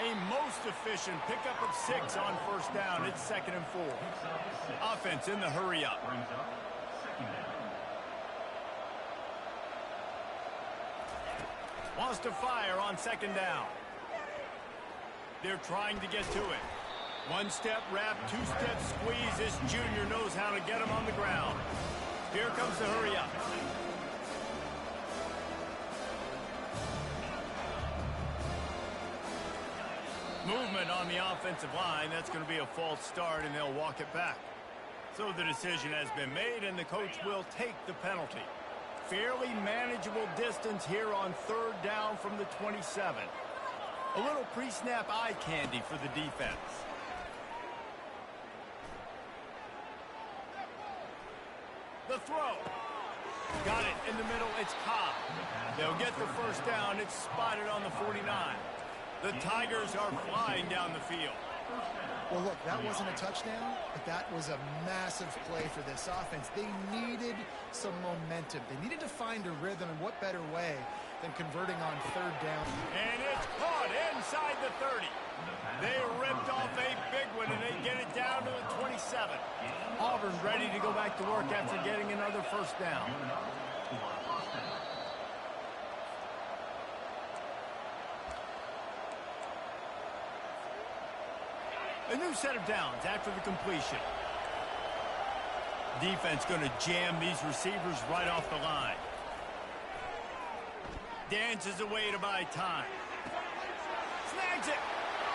A most efficient pickup of 6 on first down. It's 2nd and 4. Offense in the hurry up. Wants to fire on 2nd down. They're trying to get to it. 1-step wrap, 2-step squeeze. This junior knows how to get him on the ground. Here comes the hurry up. Movement on the offensive line. That's going to be a false start, and they'll walk it back. So the decision has been made, and the coach will take the penalty. Fairly manageable distance here on 3rd down from the 27. A little pre-snap eye candy for the defense. The throw. Got it in the middle. It's Cobb. They'll get the first down. It's spotted on the 49. The Tigers are flying down the field. Well, look, that wasn't a touchdown, but that was a massive play for this offense. They needed some momentum. They needed to find a rhythm, and what better way than converting on third down. And it's caught inside the 30. They ripped off a big one, and they get it down to the 27. Auburn ready to go back to work after getting another first down. A new set of downs after the completion. Defense going to jam these receivers right off the line. Dances away to buy time. Snags it.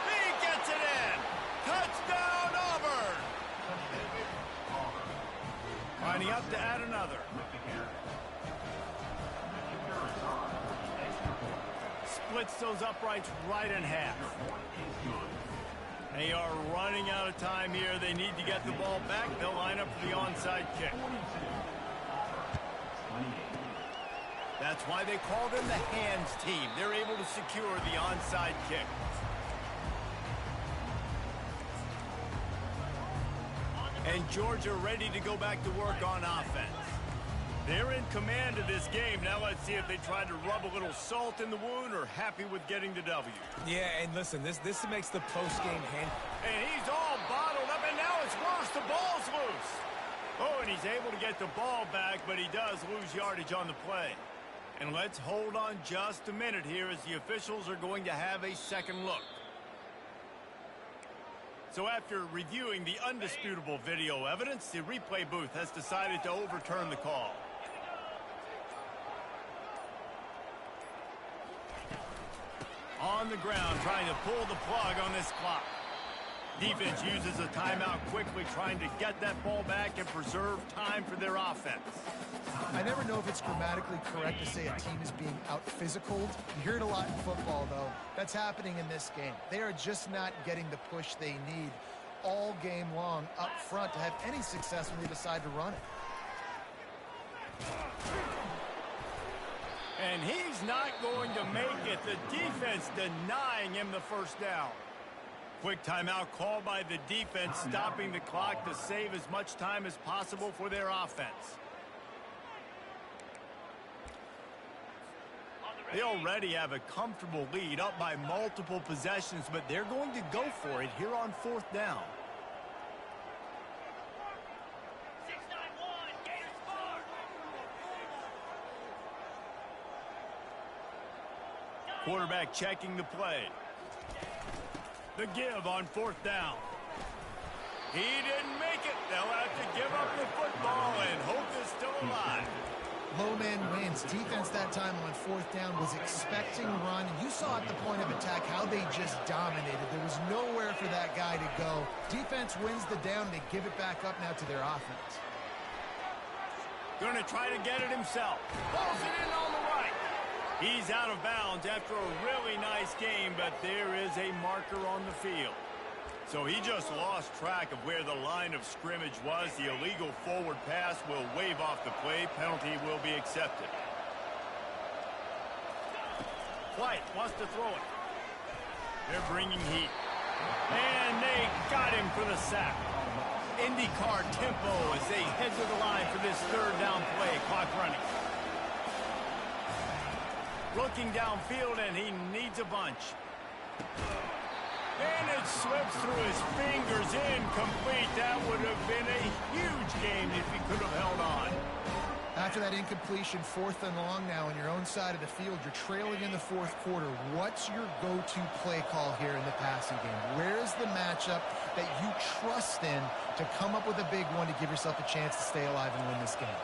He gets it in. Touchdown, Auburn. Lining up to add another. Splits those uprights right in half. They are running out of time here. They need to get the ball back. They'll line up for the onside kick. That's why they call them the hands team. They're able to secure the onside kick. And Georgia ready to go back to work on offense. They're in command of this game. Now let's see if they try to rub a little salt in the wound or happy with getting the W. Yeah, and listen, this makes the post-game hand. And he's all bottled up, and now it's worse. The ball's loose. Oh, and he's able to get the ball back, but he does lose yardage on the play. And let's hold on just a minute here as the officials are going to have a second look. So after reviewing the undisputable video evidence, the replay booth has decided to overturn the call. On the ground, trying to pull the plug on this clock. Defense uses a timeout quickly, trying to get that ball back and preserve time for their offense. I never know if it's grammatically correct to say a team is being out-physicaled. You hear it a lot in football, though. That's happening in this game. They are just not getting the push they need all game long up front to have any success when they decide to run it. And he's not going to make it. The defense denying him the first down. Quick timeout called by the defense, stopping the clock to save as much time as possible for their offense. They already have a comfortable lead, up by multiple possessions, but they're going to go for it here on fourth down. Quarterback checking the play. The give on fourth down. He didn't make it. They'll have to give up the football, and hope is still alive. Low man wins. Defense that time on fourth down was expecting run. You saw at the point of attack how they just dominated. There was nowhere for that guy to go. Defense wins the down. They give it back up now to their offense. Going to try to get it himself. Pulls it in on the right. He's out of bounds after a really nice game, but there is a marker on the field. So he just lost track of where the line of scrimmage was. The illegal forward pass will wave off the play. Penalty will be accepted. White wants to throw it. They're bringing heat. And they got him for the sack. IndyCar tempo as they head to the line for this third down play. Clock running. Looking downfield, and he needs a bunch. And it slips through his fingers, incomplete. That would have been a huge game if he could have held on. After that incompletion, fourth and long now on your own side of the field, you're trailing in the fourth quarter. What's your go-to play call here in the passing game? Where's the matchup that you trust in to come up with a big one to give yourself a chance to stay alive and win this game?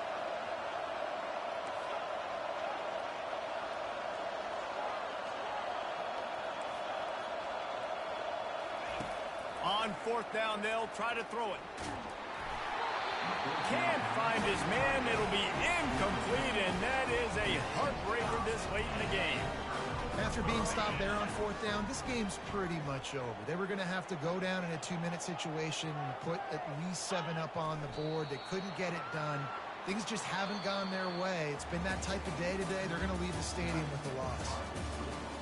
On fourth down, they'll try to throw it. Can't find his man. It'll be incomplete, and that is a heartbreaker this late in the game. After being stopped there on fourth down, this game's pretty much over. They were going to have to go down in a 2-minute situation and put at least 7 up on the board. They couldn't get it done. Things just haven't gone their way. It's been that type of day today. They're going to leave the stadium with a loss.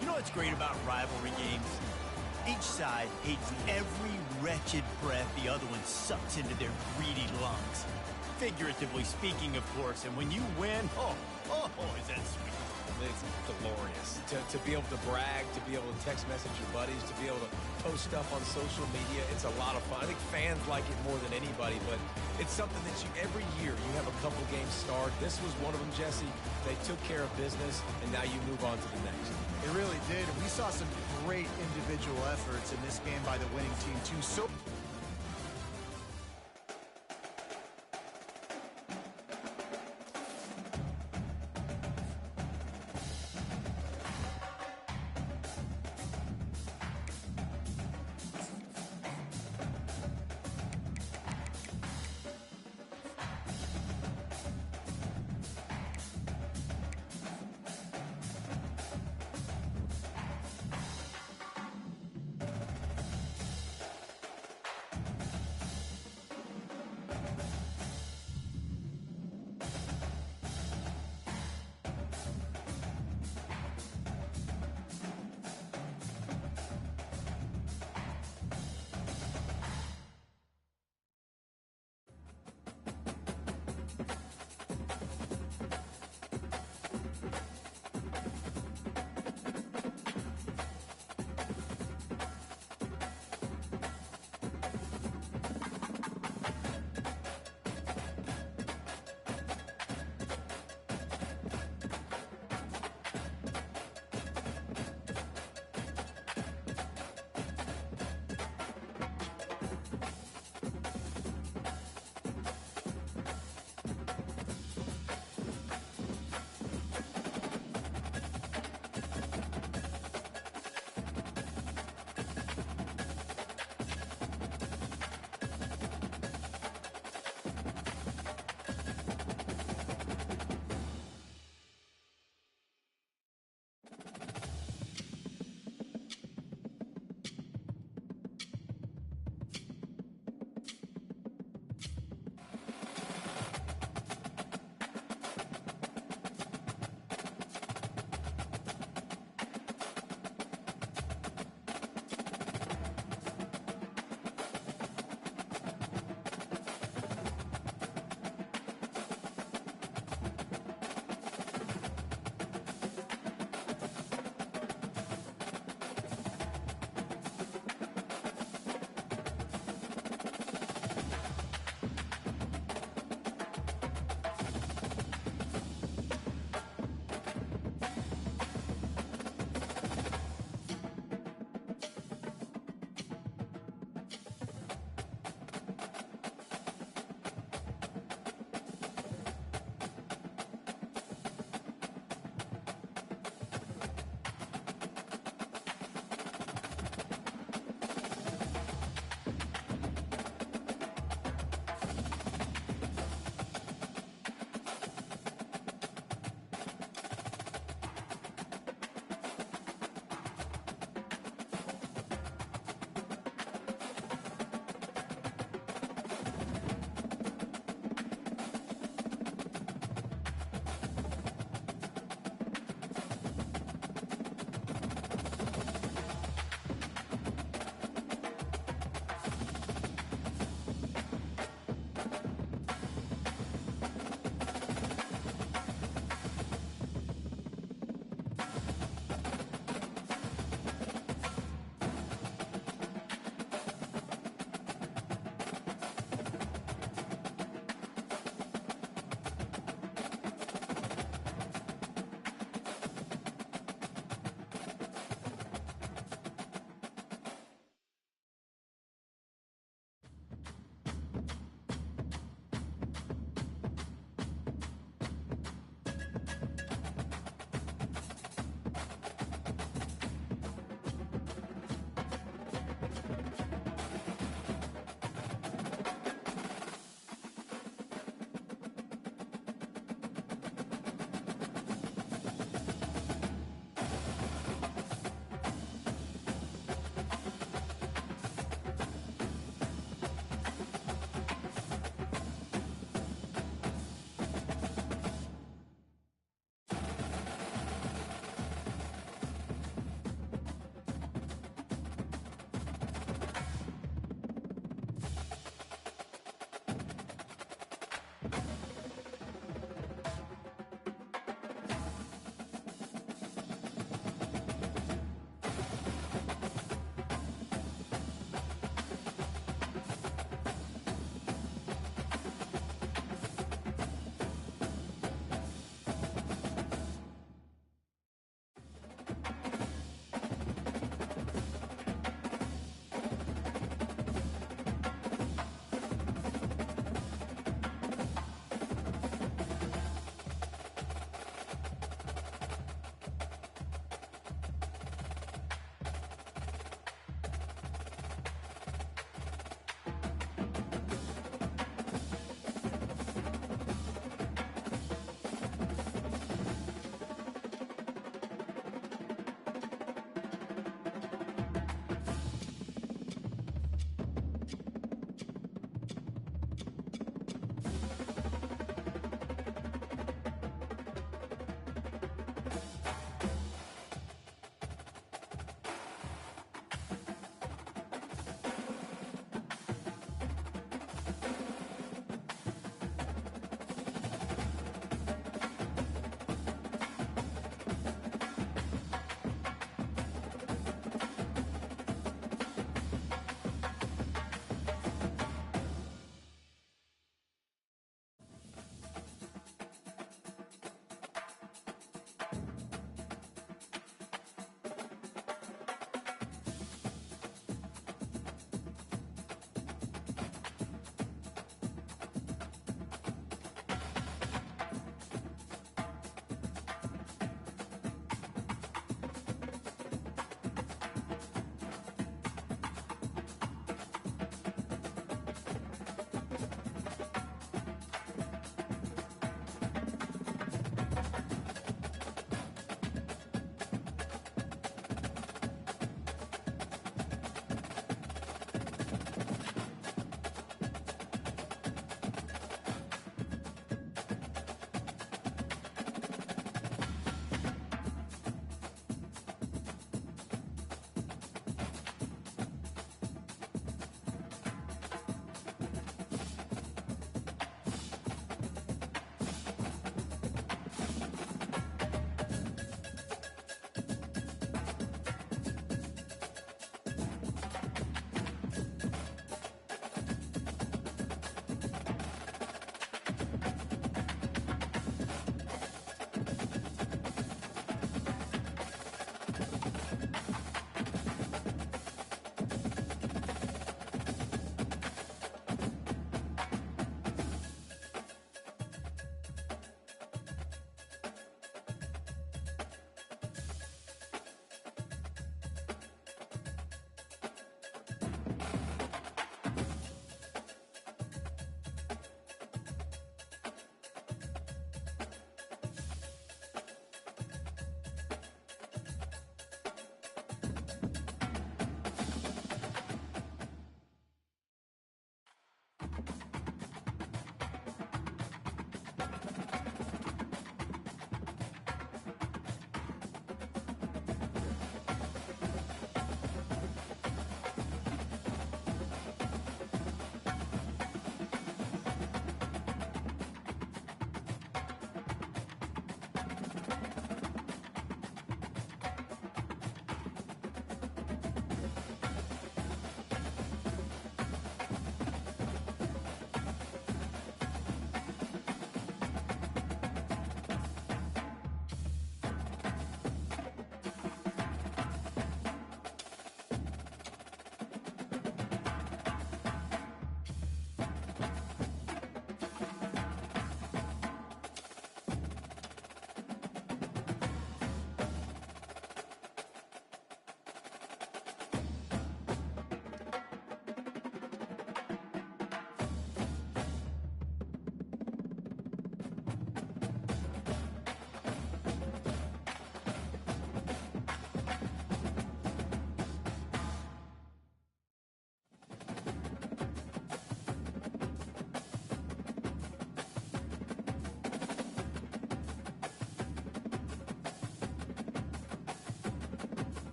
You know what's great about rivalry games? Each side hates every wretched breath the other one sucks into their greedy lungs. Figuratively speaking, of course, and when you win, oh, is that sweet. It's glorious to be able to brag, to be able to text message your buddies, to be able to post stuff on social media. It's a lot of fun. I think fans like it more than anybody, but it's something that every year you have a couple games start. This was one of them, Jesse. They took care of business, and now you move on to the next. It really did. We saw some great individual efforts in this game by the winning team, too. So